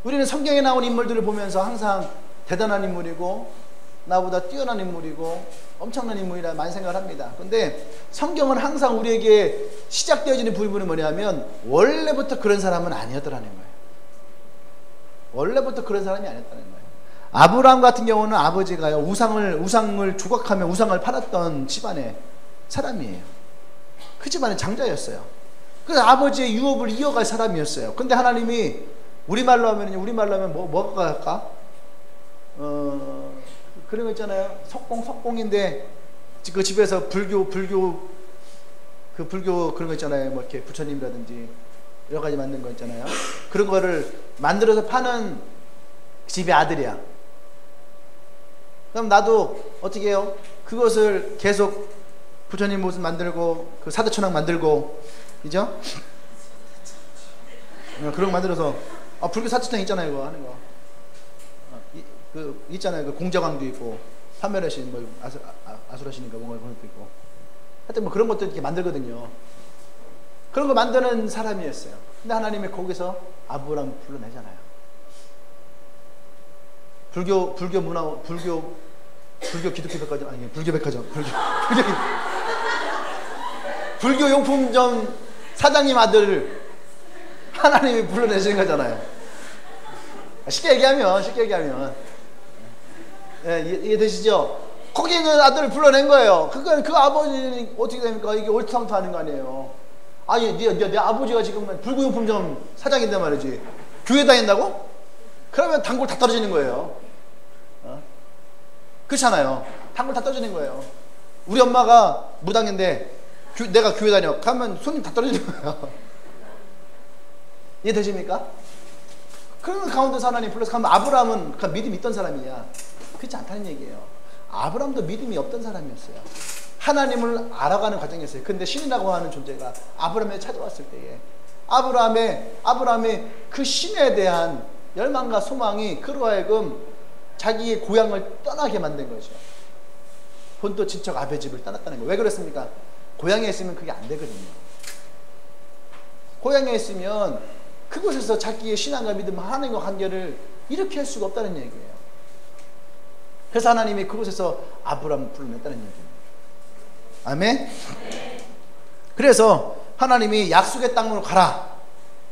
우리는 성경에 나온 인물들을 보면서 항상 대단한 인물이고 나보다 뛰어난 인물이고 엄청난 인물이라 많이 생각을 합니다. 그런데 성경은 항상 우리에게 시작되어지는 부분이 뭐냐면 원래부터 그런 사람은 아니었더라는 거예요. 원래부터 그런 사람이 아니었다는 거예요. 아브라함 같은 경우는 아버지가요 우상을 조각하며 우상을 팔았던 집안의 사람이에요. 그 집안의 장자였어요. 그래서 아버지의 유업을 이어갈 사람이었어요. 근데 하나님이 우리말로 하면 뭐가 할까? 그런 거 있잖아요. 석공인데 그 집에서 불교 그런 거 있잖아요. 뭐 이렇게 부처님이라든지 여러 가지 만든 거 있잖아요. 그런 거를 만들어서 파는 집의 아들이야. 그럼 나도 어떻게 해요? 그것을 계속 부처님 모습 만들고 그 사대천왕 만들고, 그죠? 그런 거 만들어서 불교 사대천왕 있잖아요. 이거 하는 거. 그 있잖아요. 그 공자광도 있고 판매하신 뭐 아수라신인가 뭔가 그런 것도 있고. 하여튼 뭐 그런 것도 이렇게 만들거든요. 그런 거 만드는 사람이었어요. 근데 하나님이 거기서 아브라함 불러내잖아요. 불교 기독교 백화점 아니 불교 백화점 불교 용품점 사장님 아들을 하나님이 불러내시는 거잖아요. 쉽게 얘기하면 이해되시죠? 거기 있는 아들을 불러낸 거예요. 그건 그 아버지는 어떻게 됩니까? 이게 옳지상토하는 거 아니에요. 아니 내 아버지가 지금 불구용품점 사장인데 말이지 교회 다닌다고? 그러면 단골 다 떨어지는 거예요. 그렇잖아요. 단골 다 떨어지는 거예요. 우리 엄마가 무당인데 내가 교회 다녀 가면 손님 다 떨어지는 거예요. 이해되십니까? 그런 가운데서 하나님 불러서 가면 아브라함은 그 믿음이 있던 사람이야. 그렇지 않다는 얘기예요. 아브라함도 믿음이 없던 사람이었어요. 하나님을 알아가는 과정이었어요. 근데 신이라고 하는 존재가 아브라함에 찾아왔을 때에 아브라함의 그 신에 대한 열망과 소망이 그로 하여금 자기의 고향을 떠나게 만든 거죠. 본토 친척 아베 집을 떠났다는 거예요. 왜 그렇습니까? 고향에 있으면 그게 안 되거든요. 고향에 있으면 그곳에서 자기의 신앙과 믿음, 하나님과 관계를 이렇게 할 수가 없다는 얘기예요. 그래서 하나님이 그곳에서 아브라함을 불러냈다는 얘기예요. 아멘? 그래서 하나님이 약속의 땅으로 가라.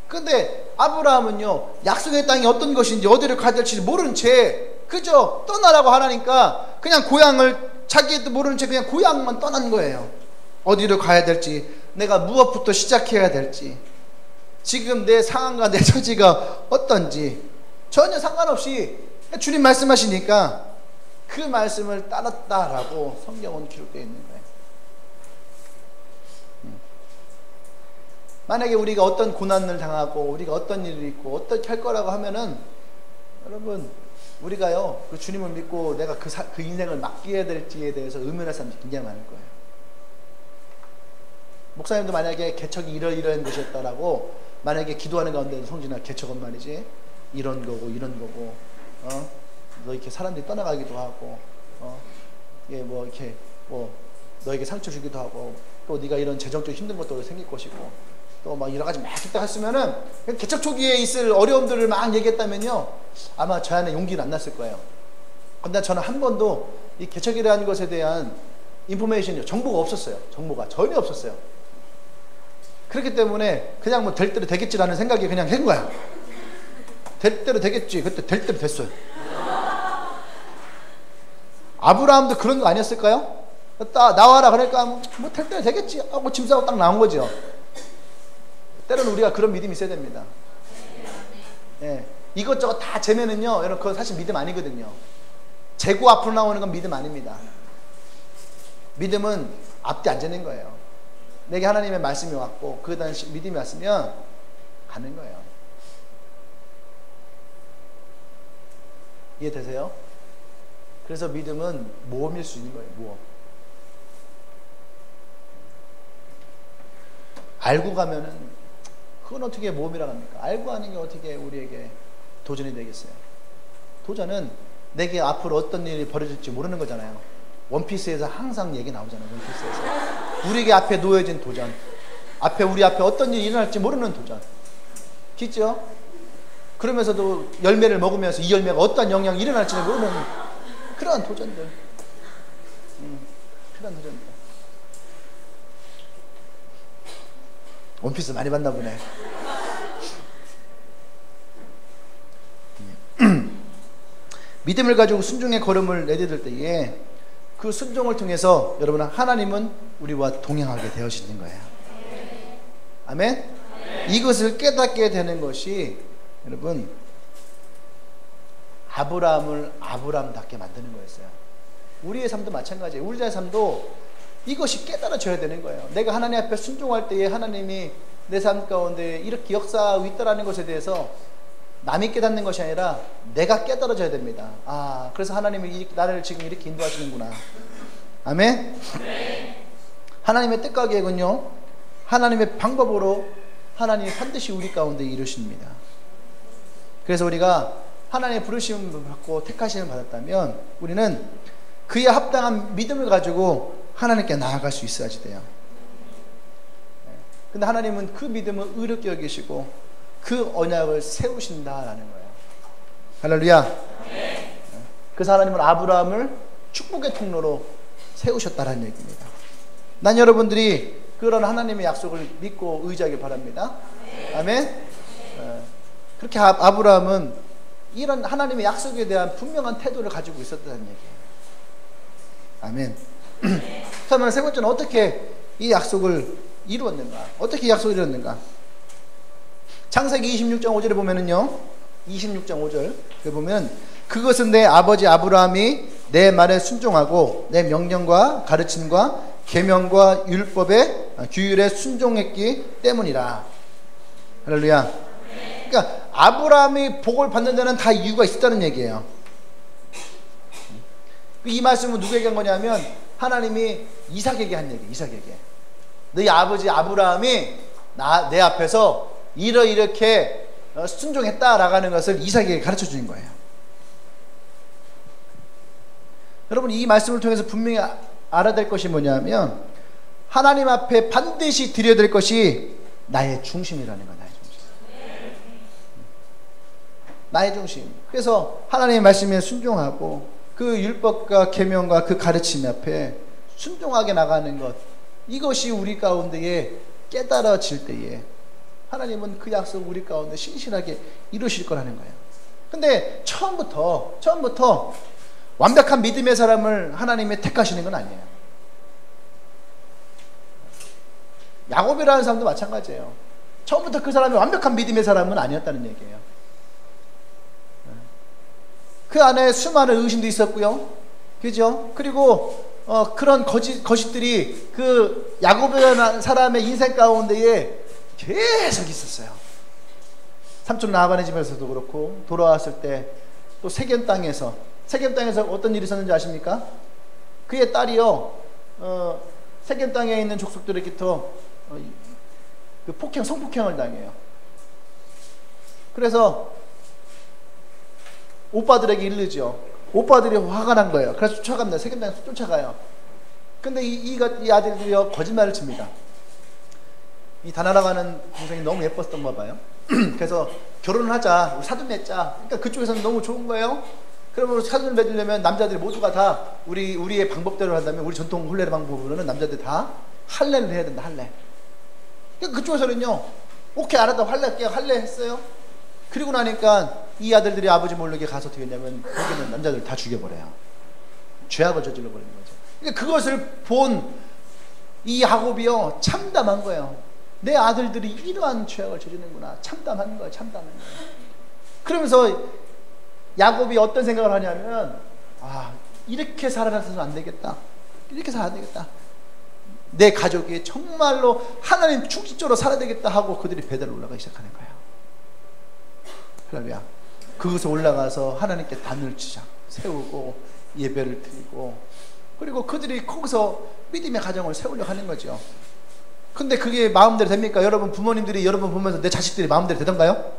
근데 아브라함은요, 약속의 땅이 어떤 것인지 어디를 가야 될지 모르는 채 그저 떠나라고 하나니까 그냥 고향을, 자기도 모르는 채 그냥 고향만 떠난 거예요. 어디로 가야 될지, 내가 무엇부터 시작해야 될지, 지금 내 상황과 내 처지가 어떤지 전혀 상관없이 주님 말씀하시니까 그 말씀을 따랐다라고 성경은 기록되어 있는 거예요. 만약에 우리가 어떤 고난을 당하고 우리가 어떤 일이 있고 어떻게 할 거라고 하면은, 여러분, 우리가요 그 주님을 믿고 내가 그 인생을 맡겨야 될지에 대해서 의문할 사람이 굉장히 많을 거예요. 목사님도 만약에 개척이 이러이러한 것이었다라고 만약에 기도하는 가운데, 성진아 개척은 말이지 이런 거고 이런 거고, 너 이렇게 사람들이 떠나가기도 하고, 뭐 이렇게 뭐 너에게 상처 주기도 하고, 또 네가 이런 재정적 힘든 것도 생길 것이고, 또 막 여러 가지 막 했으면은 개척 초기에 있을 어려움들을 막 얘기했다면요, 아마 저 안에 용기는 안 났을 거예요. 근데 저는 한 번도 이 개척이라는 것에 대한 인포메이션이, 정보가 없었어요. 정보가 전혀 없었어요. 그렇기 때문에 그냥 뭐 될 대로 되겠지라는 생각이 그냥 한 거야. 될 대로 되겠지. 그때 될 대로 됐어요. 아브라함도 그런 거 아니었을까요? 나와라 그러니까 뭐 될 대로 되겠지 하고 짐 싸고 딱 나온 거죠. 때로는 우리가 그런 믿음이 있어야 됩니다. 예, 이것저것 다 재면은요, 여러분 그건 사실 믿음 아니거든요. 재고 앞으로 나오는 건 믿음 아닙니다. 믿음은 앞뒤 안 재는 거예요. 내게 하나님의 말씀이 왔고 그 당시 믿음이 왔으면 가는 거예요. 이해되세요? 그래서 믿음은 모험일 수 있는 거예요. 모험. 알고 가면은 그건 어떻게 모험이라고 합니까? 알고 하는 게 어떻게 우리에게 도전이 되겠어요? 도전은 내게 앞으로 어떤 일이 벌어질지 모르는 거잖아요. 원피스에서 항상 얘기 나오잖아요. 원피스에서 우리에게 앞에 놓여진 도전, 우리 앞에 어떤 일이 일어날지 모르는 도전, 있죠? 그러면서도 열매를 먹으면서 이 열매가 어떤 영향이 일어날지는 모르는 그러한 도전들, 그러한 도전들. 원피스 많이 봤나 보네. 믿음을 가지고 순종의 걸음을 내디딜 때에 그 순종을 통해서 여러분, 하나님은 우리와 동행하게 되어지는 거예요. 아멘? 이것을 깨닫게 되는 것이 여러분, 아브라함을 아브라함답게 만드는 거였어요. 우리의 삶도 마찬가지예요. 우리의 삶도 이것이 깨달아져야 되는 거예요. 내가 하나님 앞에 순종할 때에 하나님이 내 삶 가운데 이렇게 역사하고 있다라는 것에 대해서 남이 깨닫는 것이 아니라 내가 깨달아져야 됩니다. 아, 그래서 하나님이 나를 지금 이렇게 인도하시는구나. 아멘? 네. 하나님의 뜻과 계획은요, 하나님의 방법으로 하나님이 반드시 우리 가운데 이루십니다. 그래서 우리가 하나님의 부르심을 받고 택하심을 받았다면 우리는 그에 합당한 믿음을 가지고 하나님께 나아갈 수 있어야지 돼요. 근데 하나님은 그 믿음을 의롭게 여기시고 그 언약을 세우신다라는 거예요. 할렐루야. 그래서 하나님은 아브라함을 축복의 통로로 세우셨다라는 얘기입니다. 난 여러분들이 그런 하나님의 약속을 믿고 의지하길 바랍니다. 아멘. 그렇게 아브라함은 이런 하나님의 약속에 대한 분명한 태도를 가지고 있었다는 얘기예요. 아멘. 그러면 세 번째는 어떻게 이 약속을 이루었는가? 어떻게 이 약속을 이루었는가? 창세기 26장 5절에 보면은요, 26장 5절 보면, 그것은 내 아버지 아브라함이 내 말에 순종하고 내 명령과 가르침과 계명과 율법의 규율에 순종했기 때문이라. 할렐루야. 그러니까 아브라함이 복을 받는 데는 다 이유가 있었다는 얘기예요. 이 말씀은 누구에게 한 거냐면 하나님이 이삭에게 한 얘기. 이삭에게, 너희 아버지 아브라함이 내 앞에서 이렇게 순종했다라고 하는 것을 이삭에게 가르쳐 주는 거예요. 여러분, 이 말씀을 통해서 분명히 알아야 될 것이 뭐냐면 하나님 앞에 반드시 드려야 될 것이 나의 중심이라는 거예요. 나의 중심. 그래서 하나님의 말씀에 순종하고 그 율법과 계명과 그 가르침 앞에 순종하게 나가는 것, 이것이 우리 가운데에 깨달아질 때에 하나님은 그 약속을 우리 가운데 신실하게 이루실 거라는 거예요. 근데 처음부터 완벽한 믿음의 사람을 하나님이 택하시는 건 아니에요. 야곱이라는 사람도 마찬가지예요. 처음부터 그 사람이 완벽한 믿음의 사람은 아니었다는 얘기예요. 그 안에 수많은 의심도 있었고요. 그죠? 그리고 그런 거짓들이 그 야곱이라는 사람의 인생 가운데에 계속 있었어요. 삼촌 라반의 집에서도 그렇고, 돌아왔을 때 또 세겜 땅에서 어떤 일이 있었는지 아십니까? 그의 딸이요, 세겜 땅에 있는 족속들에게부터 그 성폭행을 당해요. 그래서 오빠들에게 이르죠. 오빠들이 화가 난 거예요. 그래서 쫓아갑니다. 세겜 땅에서 쫓아가요. 근데 이 아들들이요, 거짓말을 칩니다. 이 다나라고 하는 동생이 너무 예뻤던 봐요. 그래서 결혼을 하자, 우리 사돈 맺자. 그러니까 그쪽에서는 너무 좋은 거예요. 그러면 사돈을 맺으려면 남자들이 모두가 다 우리의 방법대로 한다면, 우리 전통 혼례 방법으로는 남자들 다 할례를 해야 된다. 할례. 그러니까 그쪽에서는요, 오케이 알았다, 할례 했어요. 그리고 나니까 이 아들들이 아버지 모르게 가서 어떻게 했냐면 거기는 남자들 다 죽여버려요. 죄악을 저질러 버리는 거죠. 그러니까 그것을 본 이 야곱이요, 참담한 거예요. 내 아들들이 이러한 죄악을 저지르는구나. 참담한 거예요. 그러면서 야곱이 어떤 생각을 하냐면, 이렇게 살아서는 안 되겠다. 이렇게 살아야 되겠다. 내 가족이 정말로 하나님 충직적으로 살아야 되겠다 하고 그들이 배달을 올라가기 시작하는 거예요. 할렐루야. 그것에 올라가서 하나님께 단을 세우고 예배를 드리고, 그리고 그들이 거기서 믿음의 가정을 세우려고 하는 거죠. 근데 그게 마음대로 됩니까? 여러분 부모님들이 여러분 보면서 내 자식들이 마음대로 되던가요?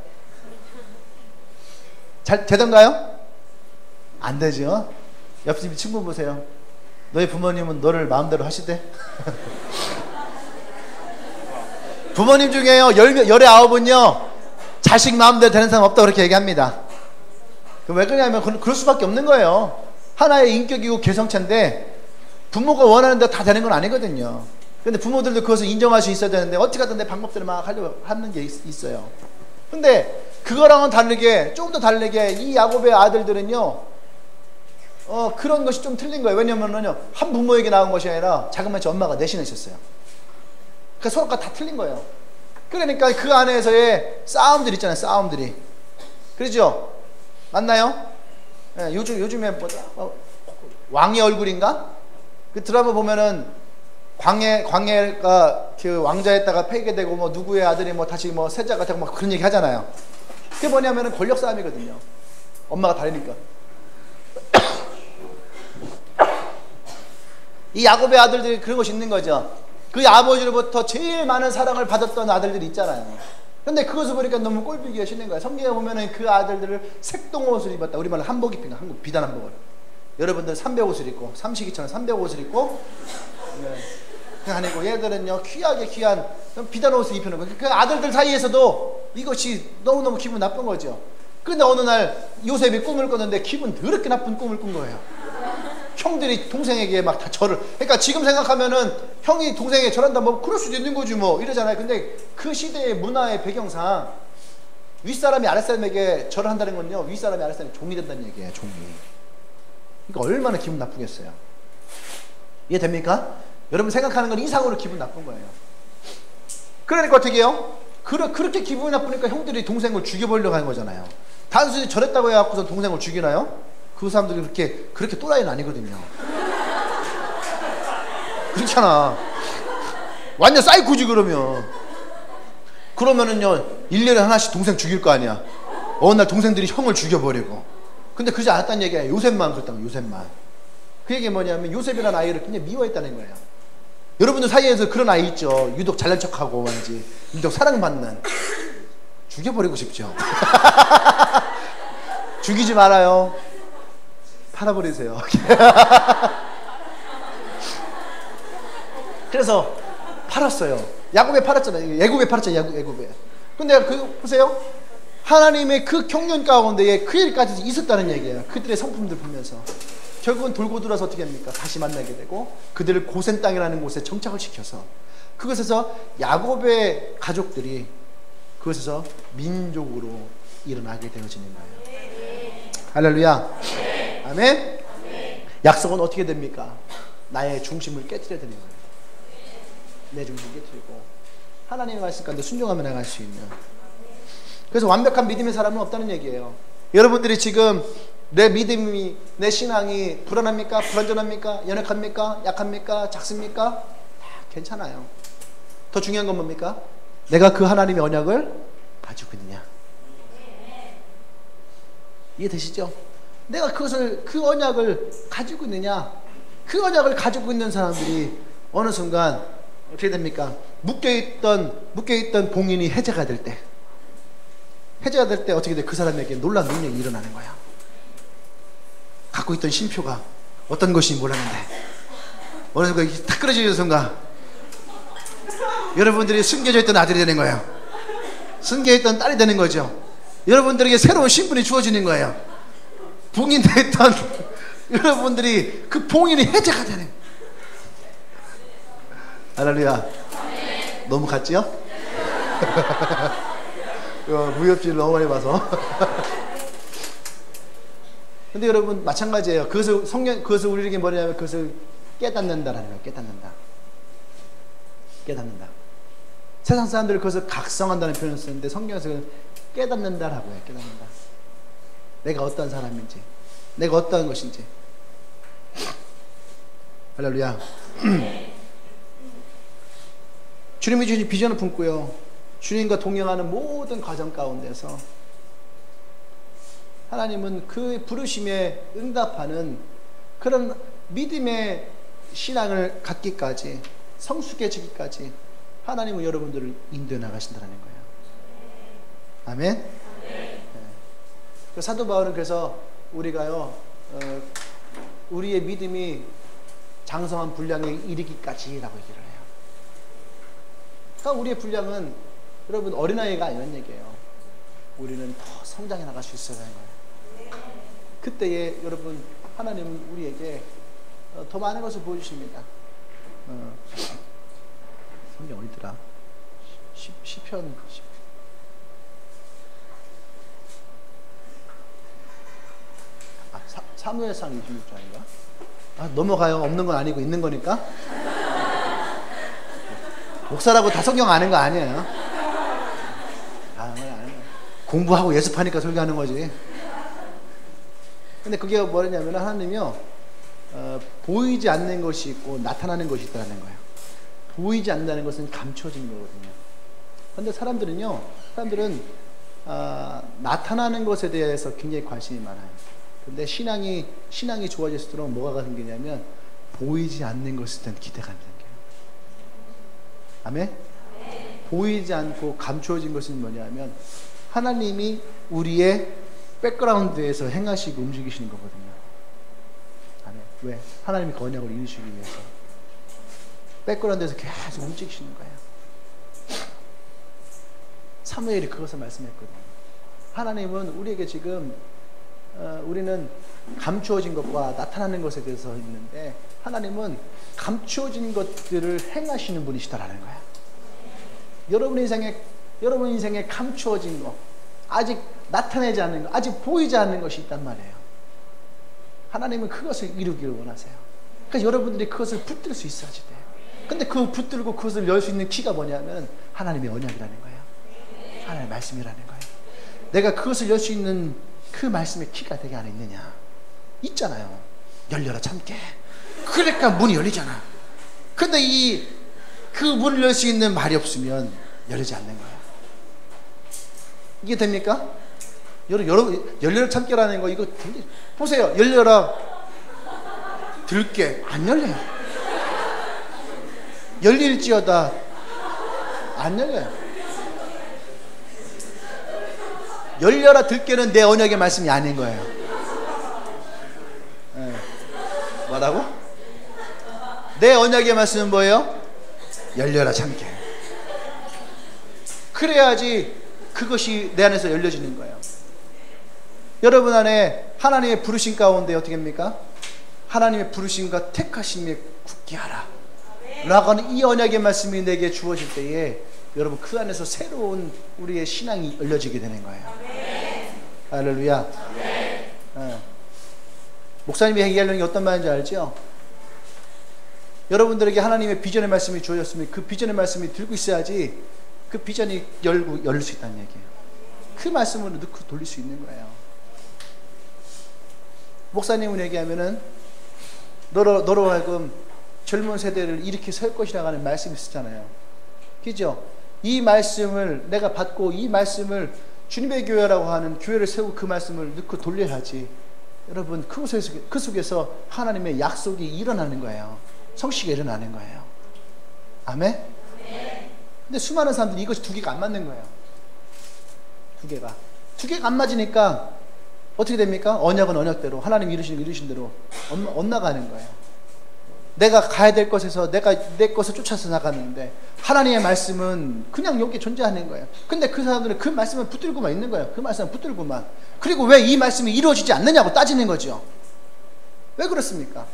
잘 되던가요? 안 되죠. 옆집 친구 보세요. 너희 부모님은 너를 마음대로 하시대? 부모님 중에요, 열의 아홉은요, 자식 마음대로 되는 사람 없다고 그렇게 얘기합니다. 왜 그러냐면 그럴 수밖에 없는 거예요. 하나의 인격이고 개성체인데 부모가 원하는 대로 다 되는 건 아니거든요. 근데 부모들도 그것을 인정할 수 있어야 되는데 어떻게 하든 내 방법대로 막 하려고 하는 게 있어요. 근데 그거랑은 다르게, 조금 더 다르게 이 야곱의 아들들은요, 그런 것이 좀 틀린 거예요. 왜냐면은요, 한 부모에게 나온 것이 아니라 자그마치 엄마가 넷이나 있었어요. 그러니까 서로가 다 틀린 거예요. 그러니까 그 안에서의 싸움들 있잖아요. 싸움들이. 그렇죠? 맞나요? 네, 요즘에 뭐다? 왕의 얼굴인가? 그 드라마 보면은 광해가 그 왕자였다가 폐기되고 뭐 누구의 아들이 뭐 다시 뭐 세자가 되고 막 그런 얘기 하잖아요. 그게 뭐냐면은 권력 싸움이거든요. 엄마가 다르니까. 이 야곱의 아들들이 그런 것이 있는 거죠. 그 아버지로부터 제일 많은 사랑을 받았던 아들들이 있잖아요. 근데 그것을 보니까 너무 꼴보기가 싫은 거예요. 성경에 보면은 그 아들들을 색동옷을 입었다. 우리말로 한복 입힌 거, 한국 비단 한복을. 여러분들 삼백옷을 입고, 삼식이처럼 삼백옷을 입고, 아니고 얘들은요, 귀하게 귀한 비단 옷을 입혀놓은 거예요. 그 아들들 사이에서도 이것이 너무너무 기분 나쁜 거죠. 그런데 어느 날 요셉이 꿈을 꿨는데 기분 더럽게 나쁜 꿈을 꾼 거예요. 형들이 동생에게 막 다 절을, 그러니까 지금 생각하면은 형이 동생에게 절한다, 뭐 그럴 수도 있는 거지 뭐 이러잖아요. 근데 그 시대의 문화의 배경상 윗사람이 아랫사람에게 절을 한다는 건요, 윗사람이 아랫사람이 종이 된다는 얘기예요. 종이. 그러니까 얼마나 기분 나쁘겠어요. 이해됩니까? 여러분 생각하는 건 이상으로 기분 나쁜 거예요. 그러니까 어떻게 해요? 그렇게 기분이 나쁘니까 형들이 동생을 죽여버리려고 하는 거잖아요. 단순히 절했다고 해갖고서 동생을 죽이나요? 그 사람들이 그렇게 또라이는 아니거든요. 그렇잖아. 완전 사이코지. 그러면은요, 1년에 하나씩 동생 죽일 거 아니야. 어느 날 동생들이 형을 죽여버리고. 근데 그러지 않았다는 얘기야. 요셉만 그랬다는 거야. 요셉만. 그 얘기 뭐냐면 요셉이라는 아이를 굉장히 미워했다는 거예요. 여러분들 사이에서 그런 아이 있죠. 유독 잘난 척하고 왠지 유독 사랑받는. 죽여버리고 싶죠. 죽이지 말아요. 팔아버리세요. 그래서 팔았어요. 야곱에 팔았잖아요. 애굽에 팔았잖아요. 애굽에. 근데 보세요. 하나님의 그 경륜 가운데에 그 일까지 있었다는 얘기예요. 그들의 성품들 보면서. 결국은 돌고 돌아서 어떻게 합니까? 다시 만나게 되고 그들을 고센 땅이라는 곳에 정착을 시켜서 그것에서 야곱의 가족들이 그것에서 민족으로 일어나게 되어지는 거예요. 할렐루야. 아멘. 약속은 어떻게 됩니까? 나의 중심을 깨뜨려야 되는 거예요. 내 중심을 깨뜨리고 하나님의 말씀 가운데 순종하며 나갈 수 있는. 그래서 완벽한 믿음의 사람은 없다는 얘기예요. 여러분들이 지금 내 믿음이, 내 신앙이 불안합니까? 불완전합니까? 연약합니까? 약합니까? 작습니까? 다 괜찮아요. 더 중요한 건 뭡니까? 내가 그 하나님의 언약을 가지고 있느냐. 이해되시죠? 내가 그 언약을 가지고 있느냐. 그 언약을 가지고 있는 사람들이 어느 순간 어떻게 됩니까? 묶여있던 봉인이 해제가 될 때, 어떻게 돼? 그 사람에게 놀라운 능력이 일어나는 거야. 갖고 있던 심표가 어떤 것인지 몰랐는데 어느 순간 탁 끊어지는 순간 여러분들이 숨겨져 있던 아들이 되는 거예요. 숨겨져 있던 딸이 되는 거죠. 여러분들에게 새로운 신분이 주어지는 거예요. 봉인됐던 여러분들이 그 봉인이 해제가 되는. 할렐루야. 너무 같지요? 무협지를 너무 많이 봐서. 근데 여러분 마찬가지예요. 그것을 우리에게 뭐냐면 그것을 깨닫는다라는 거예요. 깨닫는다. 세상 사람들이 그것을 각성한다는 표현을 쓰는데 성경에서는 깨닫는다라고 해요. 깨닫는다. 내가 어떠한 사람인지, 내가 어떠한 것인지. 할렐루야. 주님이 주신 비전을 품고요, 주님과 동행하는 모든 과정 가운데서 하나님은 그 부르심에 응답하는 그런 믿음의 신앙을 갖기까지, 성숙해지기까지 하나님은 여러분들을 인도해 나가신다는 거예요. 아멘. 네. 사도 바울은 그래서 우리가요, 우리의 믿음이 장성한 분량에 이르기까지라고 얘기를 해요. 그러니까 우리의 분량은 여러분 어린아이가 아니란 얘기예요. 우리는 더 성장해 나갈 수 있어야 하는 거예요. 그때에 여러분 하나님은 우리에게 더 많은 것을 보여주십니다. 성경 어디더라? 시편 사무엘상 26장인가? 넘어가요. 없는 건 아니고 있는 거니까. 목사라고 다 성경 아는 거 아니에요. 공부하고 예습하니까 설교하는 거지. 근데 그게 뭐냐면 하나님이요, 보이지 않는 것이 있고 나타나는 것이 있다는 거예요. 보이지 않는다는 것은 감춰진 거거든요. 그런데 사람들은 나타나는 것에 대해서 굉장히 관심이 많아요. 근데 신앙이 좋아질수록 뭐가 생기냐면 보이지 않는 것에 대한 기대가 생겨요. 아멘? 보이지 않고 감추어진 것은 뭐냐면 하나님이 우리의 백그라운드에서 행하시고 움직이시는 거거든요. 아멘. 왜? 하나님이 그 언약을 이루시기 위해서 백그라운드에서 계속 움직이시는 거예요. 사무엘이 그것을 말씀했거든요. 하나님은 우리에게 지금 우리는 감추어진 것과 나타나는 것에 대해서 있는데 하나님은 감추어진 것들을 행하시는 분이시다라는 거야. 여러분 인생에 감추어진 것, 아직 나타내지 않는 것, 아직 보이지 않는 것이 있단 말이에요. 하나님은 그것을 이루기를 원하세요. 그러니까 여러분들이 그것을 붙들 수 있어야지 돼요. 근데 그 붙들고 그것을 열 수 있는 키가 뭐냐면 하나님의 언약이라는 거예요. 하나님의 말씀이라는 거예요. 내가 그것을 열 수 있는 그 말씀의 키가 되게 안에 있느냐? 있잖아요. 열려라 참깨. 그러니까 문이 열리잖아. 근데 그 문을 열 수 있는 말이 없으면 열리지 않는 거야. 이게 됩니까? 열려라 참깨라는 거, 이거 보세요. 열려라 들깨 안 열려요. 열릴지어다 안 열려요. 열려라 들깨는 내 언약의 말씀이 아닌 거예요. 네. 뭐라고? 내 언약의 말씀은 뭐예요? 열려라 참깨. 그래야지 그것이 내 안에서 열려지는 거예요. 여러분 안에 하나님의 부르심 가운데 어떻게 합니까? 하나님의 부르심과 택하심에 굳게 하라 라고 하는 이 언약의 말씀이 내게 주어질 때에 여러분 그 안에서 새로운 우리의 신앙이 열려지게 되는 거예요. 할렐루야. 목사님이 얘기하려는 게 어떤 말인지 알죠? 여러분들에게 하나님의 비전의 말씀이 주어졌으면 그 비전의 말씀이 들고 있어야지 그 비전이 열릴 수 있다는 얘기예요. 그 말씀으로 넣고 돌릴 수 있는 거예요. 목사님은 얘기하면은 너로 하여금 젊은 세대를 이렇게 설 것이라고 하는 말씀이 있었잖아요. 그죠? 이 말씀을 내가 받고 이 말씀을 주님의 교회라고 하는 교회를 세우고 그 말씀을 넣고 돌려야지 여러분 그 속에서 하나님의 약속이 일어나는 거예요. 성취가 일어나는 거예요. 아멘? 근데 수많은 사람들이 이것이 두 개가 안 맞는 거예요. 두 개가 안 맞으니까 어떻게 됩니까? 언약은 언약대로 하나님이 이루신 대로 엇나가는 거예요. 내가 가야 될 것에서 내가 내 것을 쫓아서 나가는데 하나님의 말씀은 그냥 여기 존재하는 거예요. 근데 그 사람들은 그 말씀을 붙들고만 있는 거예요. 그 말씀을 붙들고만. 그리고 왜 이 말씀이 이루어지지 않느냐고 따지는 거죠. 왜 그렇습니까?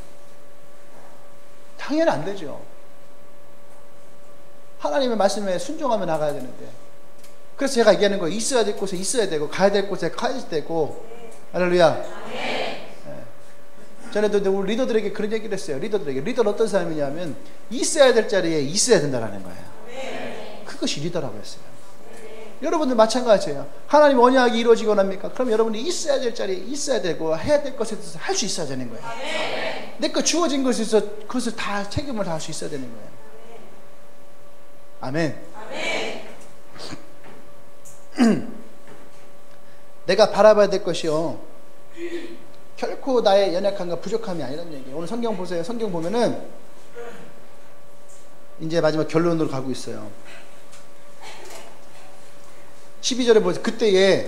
당연히 안 되죠. 하나님의 말씀에 순종하며 나가야 되는데. 그래서 제가 얘기하는 거예요. 있어야 될 곳에 있어야 되고 가야 될 곳에 가야 되고. 할렐루야. 전에도 우리 리더들에게 그런 얘기를 했어요. 리더는 어떤 사람이냐면 있어야 될 자리에 있어야 된다는 거예요. 그것이 리더라고 했어요. 여러분들 마찬가지예요. 하나님 언약이 이루어지고 납니까? 그럼 여러분이 있어야 될 자리에 있어야 되고 해야 될 것에 대해서 할 수 있어야 되는 거예요. 내 거 주어진 것에서 그것을 다 책임을 다할 수 있어야 되는 거예요. 아멘. 내가 바라봐야 될 것이요 결코 나의 연약함과 부족함이 아니라는 얘기예요. 오늘 성경 보세요. 성경 보면은 이제 마지막 결론으로 가고 있어요. 12절에 보세요. 그때에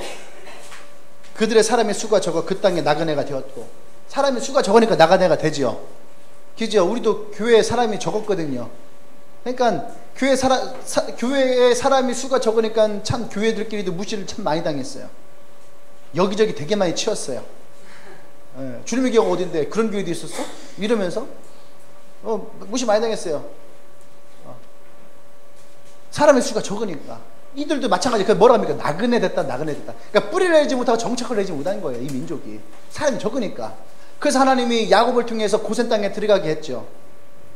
그들의 사람의 수가 적어 그 땅에 나그네가 되었고. 사람의 수가 적으니까 나그네가 되지요. 그죠? 우리도 교회에 사람이 적었거든요. 그러니까 교회에 사람이 수가 적으니까 참 교회들끼리도 무시를 참 많이 당했어요. 여기저기 되게 많이 치웠어요. 주님의 교회가 어딘데 그런 교회도 있었어? 이러면서 무시 많이 당했어요. 사람의 수가 적으니까. 이들도 마찬가지. 그 뭐라 합니까? 나그네 됐다. 그러니까 뿌리를 내지 못하고 정착을 내지 못한 거예요. 이 민족이. 사람이 적으니까. 그래서 하나님이 야곱을 통해서 고센 땅에 들어가게 했죠.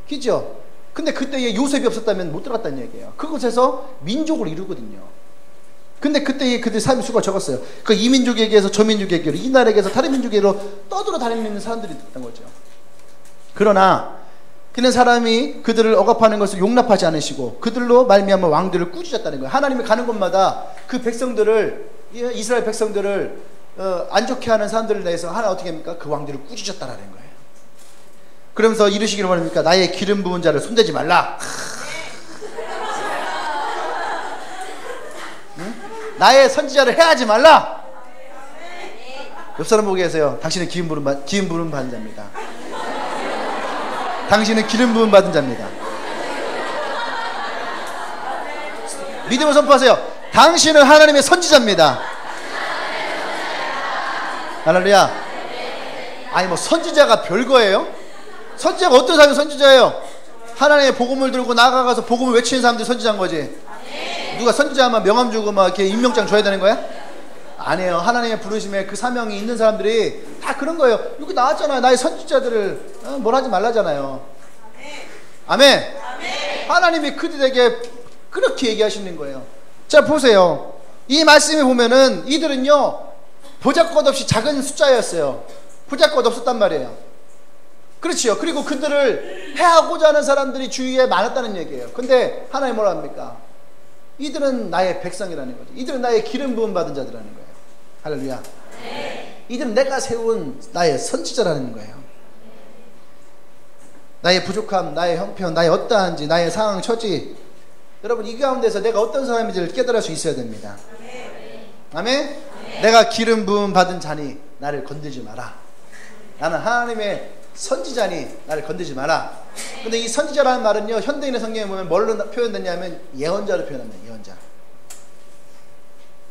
그죠? 근데 그때에 요셉이 없었다면 못 들어갔다는 얘기예요. 그곳에서 민족을 이루거든요. 근데 그때에 그들 삶의 수가 적었어요. 그 이 민족에게서 저 민족에게로, 이 나라에게서 다른 민족에게로 떠들어 다니는 사람들이 있던 거죠. 그러나 그는 사람이 그들을 억압하는 것을 용납하지 않으시고 그들로 말미암아 왕들을 꾸짖었다는 거예요. 하나님이 가는 곳마다 그 백성들을, 이스라엘 백성들을 안 좋게 하는 사람들을 내서 하나 어떻게 합니까? 그 왕들을 꾸짖었다라는 거예요. 그러면서 이르시기를 원합니까? 나의 기름 부은 자를 손대지 말라. 나의 선지자를 해하지 말라. 옆 사람 보고 계세요. 당신은 기름 부음 받은 자입니다. 당신은 기름 부음 받은 자입니다. 믿음을 선포하세요. 당신은 하나님의 선지자입니다. 할렐루야. 아니 뭐 선지자가 별거예요? 선지자가 어떤 사람이 선지자예요? 하나님의 복음을 들고 나가가서 복음을 외치는 사람들이 선지자인 거지. 누가 선지자만 명함 주고 막 이렇게 임명장 줘야 되는 거야? 아니에요. 하나님의 부르심에 그 사명이 있는 사람들이 다 그런 거예요. 여기 나왔잖아요. 나의 선지자들을 뭘 하지 말라잖아요. 아멘. 하나님이 그들에게 그렇게 얘기하시는 거예요. 자 보세요. 이 말씀에 보면은 이들은요 보잘것없이 작은 숫자였어요. 보잘것 없었단 말이에요. 그렇지요. 그리고 그들을 해하고자 하는 사람들이 주위에 많았다는 얘기예요. 근데 하나님 뭐라 합니까? 이들은 나의 백성이라는 거죠. 이들은 나의 기름 부음 받은 자들이라는 거예요. 할렐루야. 이들은 내가 세운 나의 선지자라는 거예요. 나의 부족함, 나의 형편, 나의 어떠한지, 나의 상황, 처지, 여러분 이 가운데서 내가 어떤 사람인지를 깨달을 수 있어야 됩니다. 아멘? 내가 기름 부음 받은 자니 나를 건들지 마라. 나는 하나님의 선지자니 나를 건들지 마라. 근데 이 선지자라는 말은요 현대인의 성경에 보면 뭘로 표현됐냐면 예언자로 표현합니다. 예언자.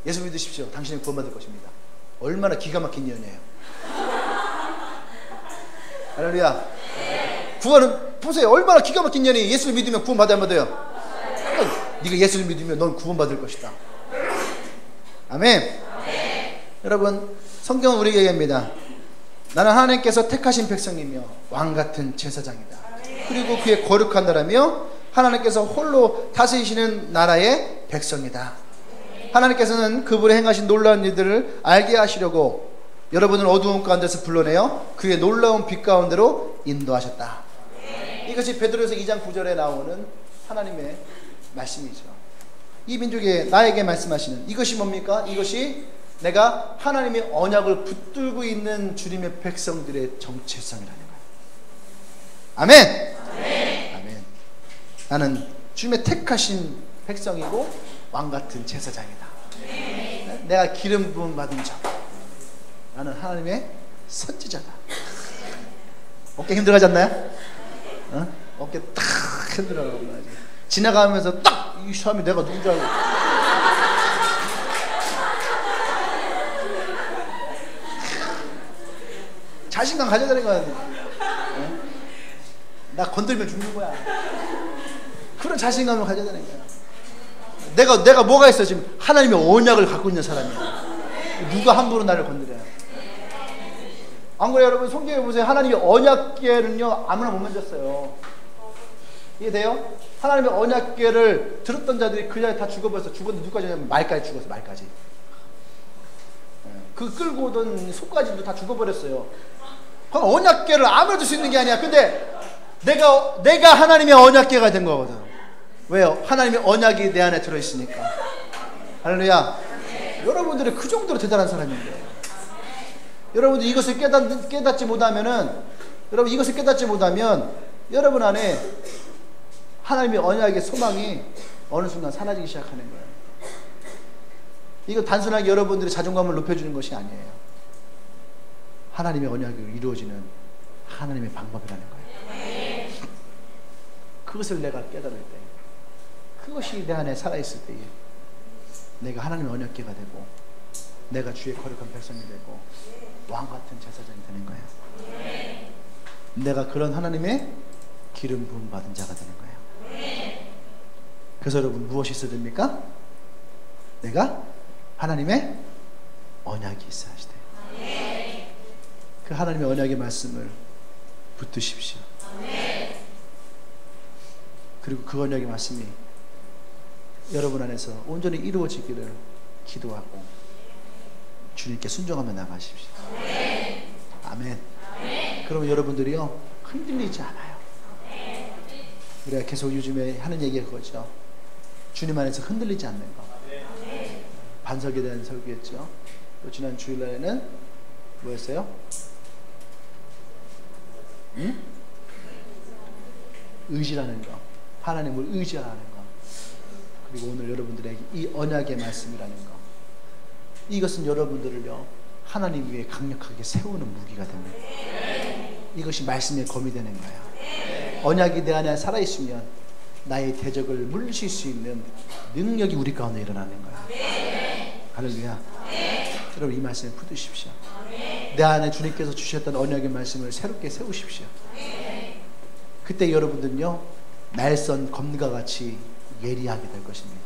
예수 믿으십시오. 당신은 구원받을 것입니다. 얼마나 기가 막힌 예언이에요. 할렐루야. 구원은 보세요. 얼마나 기가 막힌 년이 예수를 믿으면 구원 받아야 받아요. 네가 예수를 믿으면 넌 구원 받을 것이다. 아멘. 여러분, 성경은 우리에게 얘기합니다. 나는 하나님께서 택하신 백성이며 왕같은 제사장이다. 그리고 그의 거룩한 나라며 하나님께서 홀로 다스리시는 나라의 백성이다. 하나님께서는 그분의 행하신 놀라운 일들을 알게 하시려고 여러분을 어두운 가운데서 불러내어 그의 놀라운 빛 가운데로 인도하셨다. 이것이 베드로서 2장 9절에 나오는 하나님의 말씀이죠. 이 민족에 나에게 말씀하시는 이것이 뭡니까? 이것이 내가 하나님의 언약을 붙들고 있는 주님의 백성들의 정체성이라는 거예요. 아멘. 아멘. 나는 주님의 택하신 백성이고 왕같은 제사장이다. 내가 기름 부음 받은 자. 나는 하나님의 선지자다. 어깨 힘들어하지 않나요? 어? 어깨 딱 힘들어하고 지나가면서 딱 이 사람이 내가 누군지 알고 자신감 가져야 되는 거야. 어? 나 건들면 죽는 거야. 그런 자신감을 가져야 되는 거야. 내가 뭐가 있어? 지금 하나님의 언약을 갖고 있는 사람이야. 누가 함부로 나를 건드려요? 안 그래요? 여러분, 성경에 보세요. 하나님의 언약궤는요 아무나 못 만졌어요. 이해돼요? 하나님의 언약궤를 들었던 자들이 그 자리에 다 죽어버렸어. 죽었는데 누구까지 냐면 말까지 죽었어. 말까지. 그 끌고 오던 소까지도 다 죽어버렸어요. 그럼 언약궤를 아무나 줄 수 있는 게 아니야. 근데 내가 하나님의 언약궤가 된 거거든. 왜요? 하나님의 언약이 내 안에 들어있으니까. 할렐루야. 여러분들이 그 정도로 대단한 사람인데, 여러분들 이것을 깨닫지 못하면 여러분 안에 하나님의 언약의 소망이 어느 순간 사라지기 시작하는 거예요. 이거 단순하게 여러분들의 자존감을 높여주는 것이 아니에요. 하나님의 언약이 이루어지는 하나님의 방법이라는 거예요. 그것을 내가 깨달을 때, 그것이 내 안에 살아있을 때에 내가 하나님의 언약궤가 되고 내가 주의 거룩한 백성이 되고 왕같은 제사장이 되는 거예요. 내가 그런 하나님의 기름 부음 받은 자가 되는 거예요. 그래서 여러분, 무엇이 있어야 됩니까? 내가 하나님의 언약이 있어야 돼요. 그 하나님의 언약의 말씀을 붙드십시오. 그리고 그 언약의 말씀이 여러분 안에서 온전히 이루어지기를 기도하고 주님께 순종하며 나가십시오. 아멘. 그러면 여러분들이요 흔들리지 않아요. 우리가 계속 요즘에 하는 얘기가 그거죠. 주님 안에서 흔들리지 않는 거. 반석에 대한 설교였죠. 또 지난 주일날에는 뭐였어요? 응? 의지라는 거. 하나님을 의지하는 거. 그리고 오늘 여러분들에게 이 언약의 말씀이라는 거. 이것은 여러분들을요 하나님 위에 강력하게 세우는 무기가 됩니다. 이것이 말씀의 검이 되는 거예요. 언약이 내 안에 살아있으면 나의 대적을 물리칠 수 있는 능력이 우리 가운데 일어나는 거예요. 할렐루야. 여러분, 이 말씀을 붙드십시오. 내 안에 주님께서 주셨던 언약의 말씀을 새롭게 세우십시오. 그때 여러분들은요 날선 검과 같이 예리하게 될 것입니다.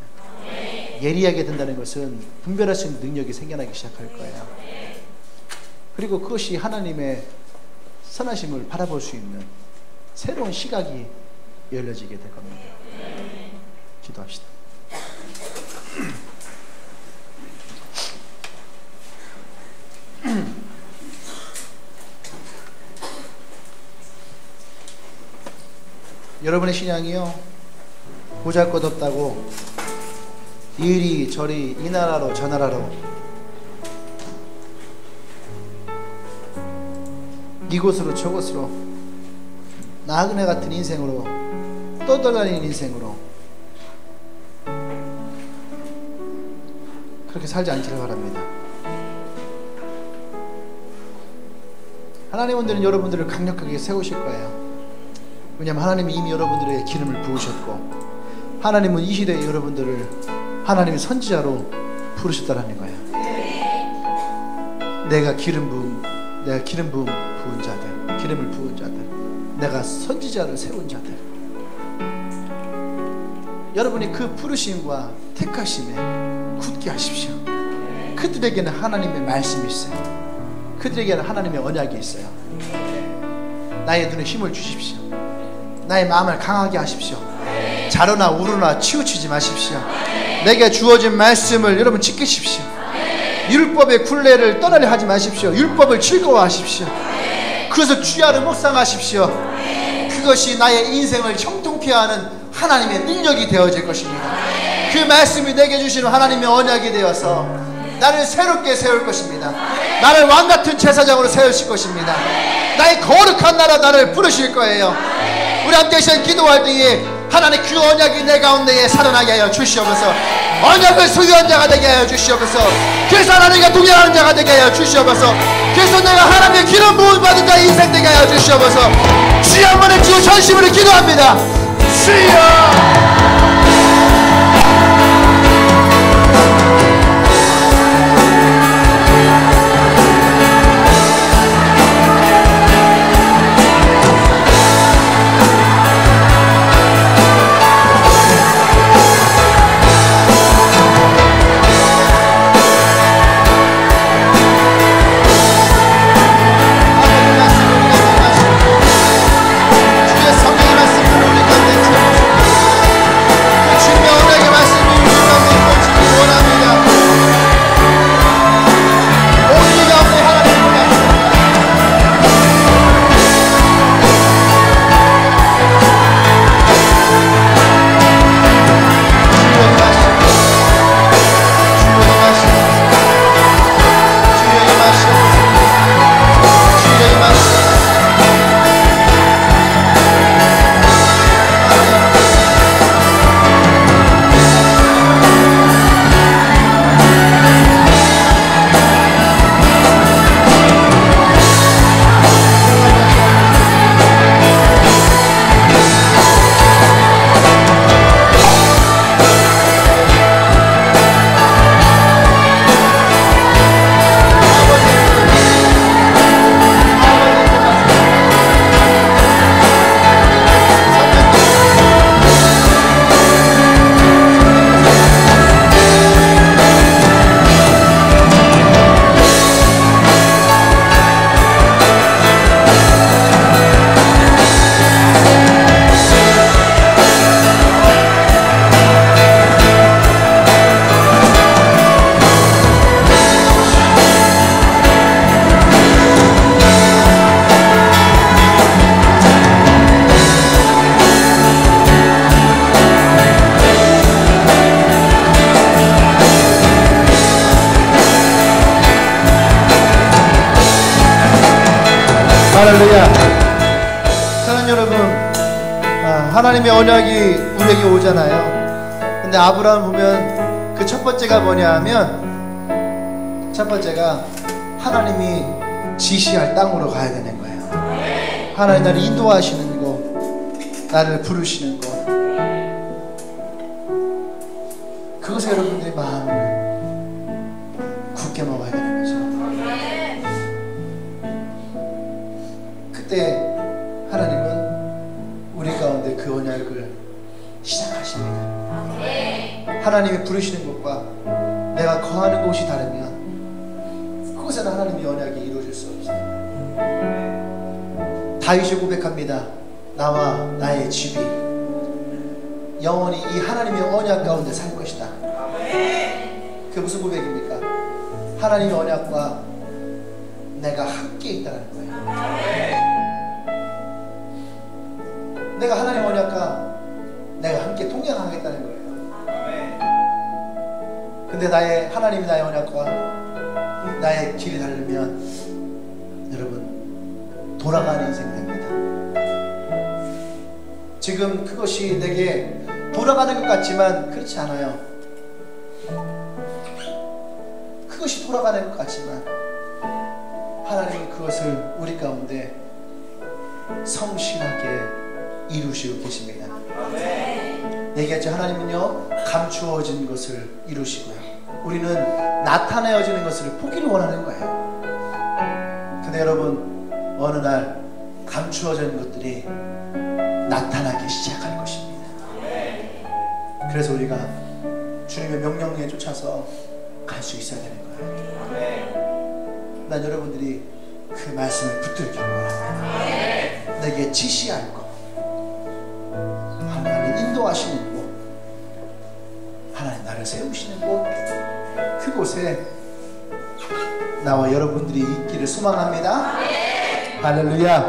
예리하게 된다는 것은 분별할 수 있는 능력이 생겨나기 시작할 거예요. 그리고 그것이 하나님의 선하심을 바라볼 수 있는 새로운 시각이 열려지게 될 겁니다. 기도합시다. 여러분의 신앙이요 보잘것없다고 이리 이 나라로 저 나라로 이곳으로 저곳으로 나그네 같은 인생으로 떠돌아다니는 인생으로 그렇게 살지 않기를 바랍니다. 하나님은 여러분들을 강력하게 세우실 거예요. 왜냐하면 하나님이 이미 여러분들에게 기름을 부으셨고 하나님은 이 시대에 여러분들을 하나님의 선지자로 부르셨다라는 거예요. 내가 기름 부은 자들, 기름을 부은 자들, 내가 선지자를 세운 자들. 여러분이 그 부르심과 택하심에 굳게 하십시오. 그들에게는 하나님의 말씀이 있어요. 그들에게는 하나님의 언약이 있어요. 나의 눈에 힘을 주십시오. 나의 마음을 강하게 하십시오. 자로나 우로나 치우치지 마십시오. 내게 주어진 말씀을 여러분 지키십시오. 율법의 굴레를 떠나려 하지 마십시오. 율법을 즐거워하십시오. 그것을 주야를 묵상하십시오. 그것이 나의 인생을 형통케 하는 하나님의 능력이 되어질 것입니다. 그 말씀이 내게 주시는 하나님의 언약이 되어서 나를 새롭게 세울 것입니다. 나를 왕같은 제사장으로 세우실 것입니다. 나의 거룩한 나라 나를 부르실 거예요. 우리 함께 시간 기도할 때에 하나님 그 언약이 내 가운데에 살아나게 하여 주시옵소서. 언약을 소유한 자가 되게 하여 주시옵소서. 그래서 하나님과 동행하는 자가 되게 하여 주시옵소서. 그래서 내가 하나님의 기름 부음 받은 자의 인생 되게 하여 주시옵소서. 주여 한 번에 주 전심으로 기도합니다. 주여. 할렐루야. 사랑하는 여러분, 하나님의 언약이 우리에게 오잖아요. 근데 아브라함 보면 그 첫 번째가 뭐냐 하면, 첫 번째가 하나님이 지시할 땅으로 가야 되는 거예요. 하나님 나를 인도하시는 곳, 나를 부르시는 곳, 그것에 여러분들의 마음을 굳게 먹어야 되는 거죠. 그때 하나님은 우리 가운데 그 언약을 시작하십니다. 하나님이 부르시는 곳과 내가 거하는 곳이 다르면 그곳에는 하나님의 언약이 이루어질 수 없어요. 다윗이 고백합니다. 나와 나의 집이 영원히 이 하나님의 언약 가운데 살 것이다. 그게 무슨 고백입니까? 하나님의 언약과 내가 함께 있다는 거예요. 내가 하나님의 언약과 내가 함께 동행하겠다는 거예요. 근데 하나님이 나의 언약과 나의 길이 다르면 여러분 돌아가는 인생 됩니다. 지금 그것이 내게 돌아가는 것 같지만 그렇지 않아요. 그것이 돌아가는 것 같지만 하나님은 그것을 우리 가운데 성실하게 이루시고 계십니다. 얘기했죠. 하나님은요 감추어진 것을 이루시고요, 우리는 나타내어지는 것을 보기를 원하는 거예요. 근데 여러분 어느 날 감추어진 것들이 나타나기 시작할 것입니다. 그래서 우리가 주님의 명령에 쫓아서 갈 수 있어야 되는 거예요. 난 여러분들이 그 말씀을 붙들기를 원합니다. 내게 지시할 것, 하나님 인도하시는 곳, 하나님 나를 세우시는 곳, 그곳에 나와 여러분들이 있기를 소망합니다. 할렐루야,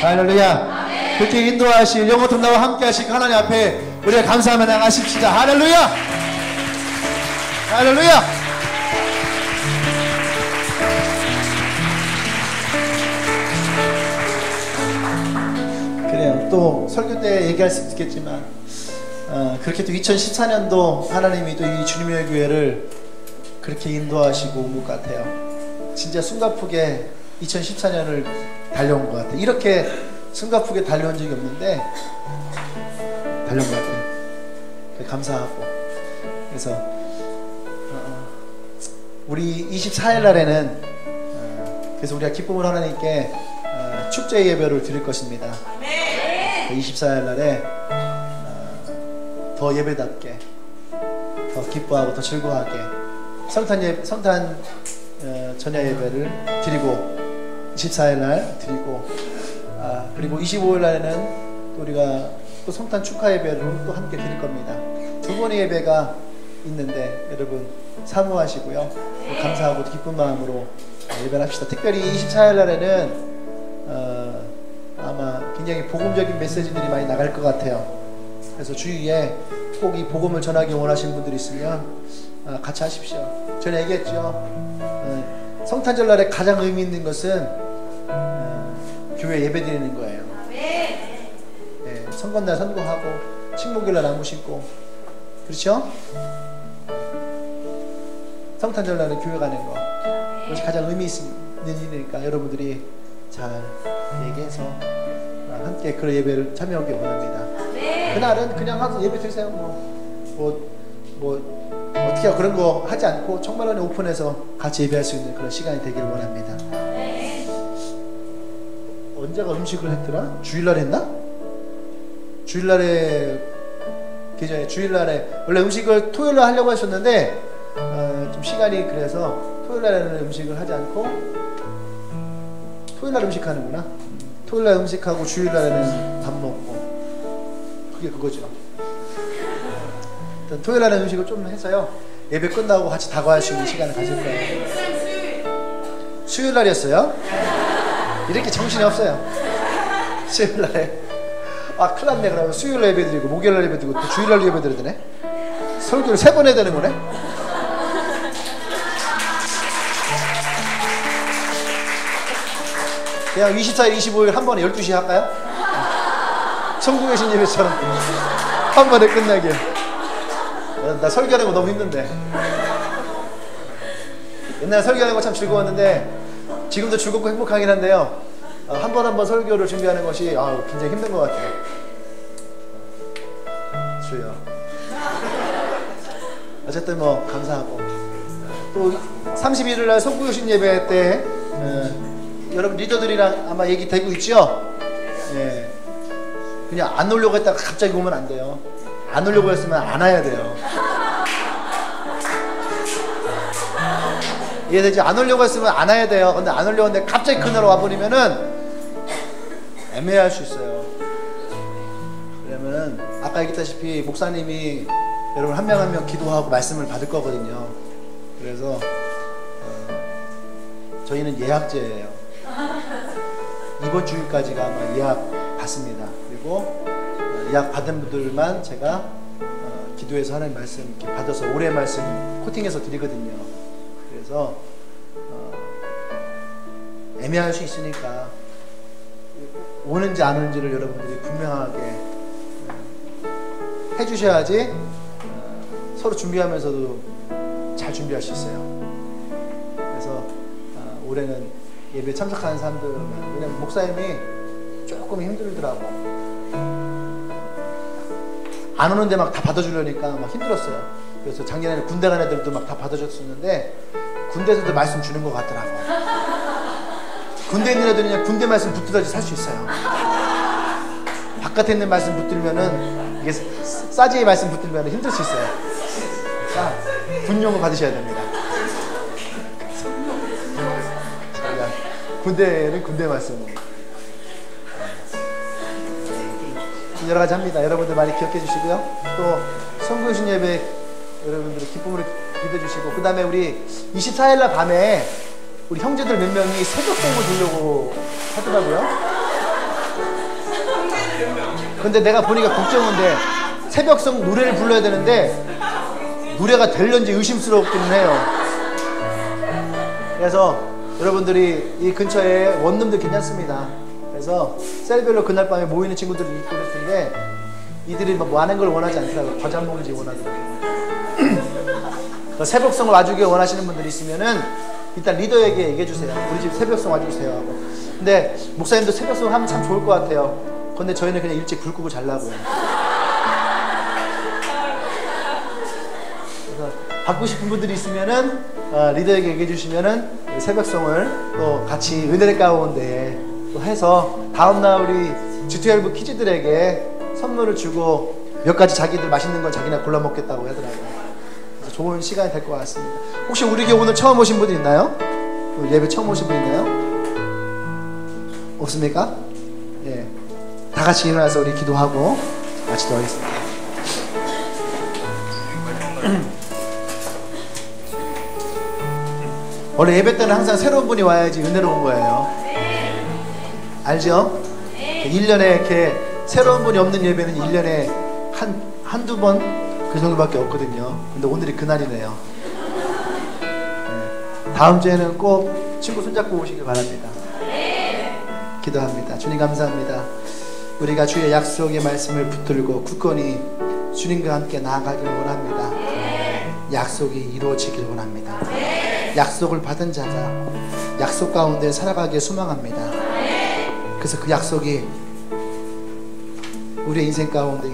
할렐루야. 그렇게 인도하실 영원토록 나와 함께 하시고 하나님 앞에 우리가 감사하며 나가십시다. 할렐루야, 할렐루야. 그래요. 또 설교 때 얘기할 수 있겠지만 그렇게 또 2014년도 하나님이 또 이 주님의 교회를 그렇게 인도하시고 온 것 같아요. 진짜 숨가쁘게 2014년을 달려온 것 같아요. 이렇게 숨가쁘게 달려온 적이 없는데 달려온 것 같아요. 감사하고. 그래서 우리 24일 날에는 그래서 우리가 기쁨을 하나님께 축제 예배를 드릴 것입니다. 24일 날에 더 예배답게, 더 기뻐하고 더 즐거워하게 성탄 전야 예배를 드리고 24일 날 드리고 그리고 25일 날에는 또 우리가 또 성탄 축하 예배를 또 함께 드릴 겁니다. 두 번의 예배가 있는데 여러분 사모하시고요. 감사하고 기쁜 마음으로 예배를 합시다. 특별히 24일 날에는 아마 굉장히 복음적인 메시지들이 많이 나갈 것 같아요. 그래서 주위에 꼭 이 복음을 전하기 원하시는 분들이 있으면 같이 하십시오. 전에 얘기했죠. 성탄절날에 가장 의미 있는 것은 교회 예배 드리는 거예요. 네, 선거날 선거하고 식목일날 나무 심고, 그렇죠? 성탄절날에 교회 가는 거, 그것이 가장 의미 있는 일이니까 여러분들이 잘 얘기해서 함께 그런 예배를 참여하기 원합니다. 그날은 그냥 와서 예배 드리세요. 어떻게 하고 그런 거 하지 않고 정말 오픈해서 같이 예배할 수 있는 그런 시간이 되기를 원합니다. 언제가 음식을 했더라? 주일날 했나? 주일날에 계좌에 주일날에 원래 음식을 토요일날 하려고 하셨는데 좀 시간이 그래서 토요일날에는 음식을 하지 않고 토요일날 음식하는구나. 토요일날 음식하고 주일날에는 밥 먹고, 그게 그거죠. 일단 토요일날에 음식을 좀 해서요 예배 끝나고 같이 다과할 수 있는 시간을 가질 거예요. 수요일날이었어요? 이렇게 정신이 없어요. 수요일날에 큰일 났네. 그러면 수요일날 예배 드리고 목요일날 예배 드리고 또 주일날 예배 드려야 되네. 설교를 3번 해야 되는 거네. 그냥 24일, 25일 한 번에 12시에 할까요? 천국의 신 예배처럼 한 번에 끝나게. 나 설교하는 거 너무 힘든데. 옛날에 설교하는 거 참 즐거웠는데 지금도 즐겁고 행복하긴 한데요, 한 번 한 번 설교를 준비하는 것이 굉장히 힘든 것 같아요. 주여. 어쨌든 감사하고, 또 31일 날 성구요신 예배 때 여러분 리더들이랑 아마 얘기 되고 있죠? 예. 그냥 안 오려고 했다가 갑자기 오면 안 돼요. 안 오려고 했으면 안 와야 돼요. 이해되지? 안 오려고 했으면 안 와야 돼요. 근데 안 오려고 했는데 갑자기 그날 와버리면은 애매할 수 있어요. 그러면은 아까 얘기했다시피 목사님이 여러분 한 명 한 명 기도하고 말씀을 받을 거거든요. 그래서 저희는 예약제예요. 이번 주일까지가 아마 예약 받습니다. 그리고 예약 받은 분들만 제가 기도해서 하나님 말씀 이렇게 받아서 올해 말씀 코팅해서 드리거든요. 그래서 애매할 수 있으니까 오는지 안 오는지를 여러분들이 분명하게 해주셔야지 서로 준비하면서도 잘 준비할 수 있어요. 그래서 올해는 예배 참석하는 사람들은, 왜냐면 목사님이 조금 힘들더라고. 안 오는데 막 다 받아주려니까 막 힘들었어요. 그래서 작년에는 군대 간 애들도 막 다 받아줬었는데 군대에서도 말씀 주는 것 같더라고. 군대에 있는 애들은 그냥 군대 말씀 붙들어야지 살 수 있어요. 바깥에 있는 말씀 붙들면은 이게 싸지의 말씀 붙들면 힘들 수 있어요. 자, 군용을 받으셔야 됩니다. 군대는 군대 말씀으로 여러 가지 합니다. 여러분들 많이 기억해 주시고요. 또 성교신 예배 여러분들의 기쁨으로 기도해 주시고, 그 다음에 우리 24일날 밤에 우리 형제들 몇 명이 새벽송을 부르려고 하더라고요. 근데 내가 보니까 걱정인데 새벽송 노래를 불러야 되는데 노래가 될런지 의심스럽기는 해요. 그래서 여러분들이 이 근처에 원룸도 괜찮습니다. 그래서 셀별로 그날 밤에 모이는 친구들이 있고 그럴 텐데 이들이 뭐 많은 걸 원하지 않더라고요. 과자 먹는지 원하더라고요. 새벽송 와주길 원하시는 분들이 있으면은 일단 리더에게 얘기해 주세요. 우리 집 새벽송 와주세요 하고. 근데 목사님도 새벽송 하면 참 좋을 것 같아요. 근데 저희는 그냥 일찍 불 끄고 자려고요. 그래서 받고 싶은 분들이 있으면은 리더에게 얘기해 주시면은 새벽송을 또 같이 은혜의 가운데 또 해서 다음날 우리 G12 키즈들에게 선물을 주고 몇 가지 자기들 맛있는 걸 자기네 골라 먹겠다고 하더라고요. 그래서 좋은 시간이 될 것 같습니다. 혹시 우리 교회 오늘 처음 오신 분 있나요? 예배 처음 오신 분 있나요? 없습니까? 예. 다 같이 일어나서 우리 기도하고 같이 기도하겠습니다. 원래 예배 때는 항상 새로운 분이 와야지 은혜로운 거예요. 알죠? 1년에 이렇게 새로운 분이 없는 예배는 1년에 한두 번 그 정도밖에 없거든요. 근데 오늘이 그날이네요. 다음 주에는 꼭 친구 손잡고 오시길 바랍니다. 기도합니다. 주님 감사합니다. 우리가 주의 약속의 말씀을 붙들고 굳건히 주님과 함께 나아가기를 원합니다. 약속이 이루어지길 원합니다. 약속을 받은 자가 약속 가운데 살아가기에 소망합니다. 그래서 그 약속이 우리의 인생 가운데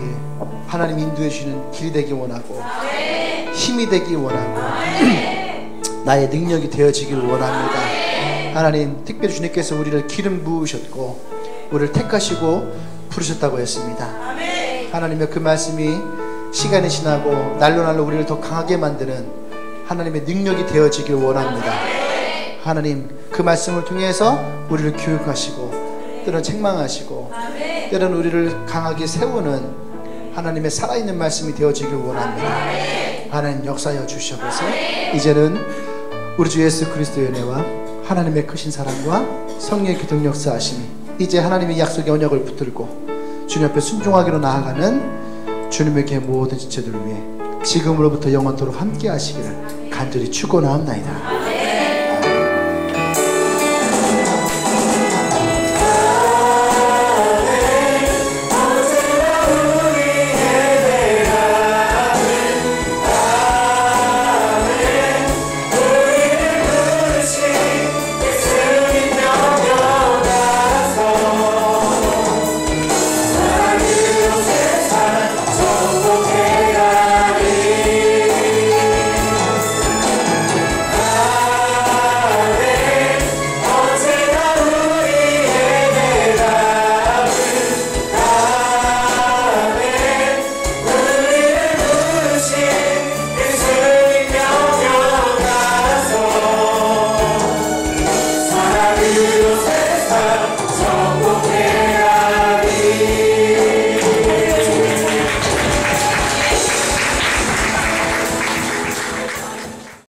하나님 인도해 주시는 길이 되기 원하고 힘이 되기 원하고 나의 능력이 되어지길 원합니다. 하나님, 특별히 주님께서 우리를 기름 부으셨고 우리를 택하시고 부르셨다고 했습니다. 하나님의 그 말씀이 시간이 지나고 날로 우리를 더 강하게 만드는 하나님의 능력이 되어지길 원합니다. 하나님, 그 말씀을 통해서 우리를 교육하시고 때로는 책망하시고 때로는 우리를 강하게 세우는 하나님의 살아있는 말씀이 되어지길 원합니다. 하나님, 역사하여 주시옵소서. 이제는 우리 주 예수 그리스도의 은혜와 하나님의 크신 사랑과 성령의 기동 역사하심이 이제 하나님의 약속의 언약을 붙들고 주님 앞에 순종하기로 나아가는 주님의 계 모든 지체들을 위해 지금으로부터 영원토록 함께 하시기를 간절히 축원하옵나이다.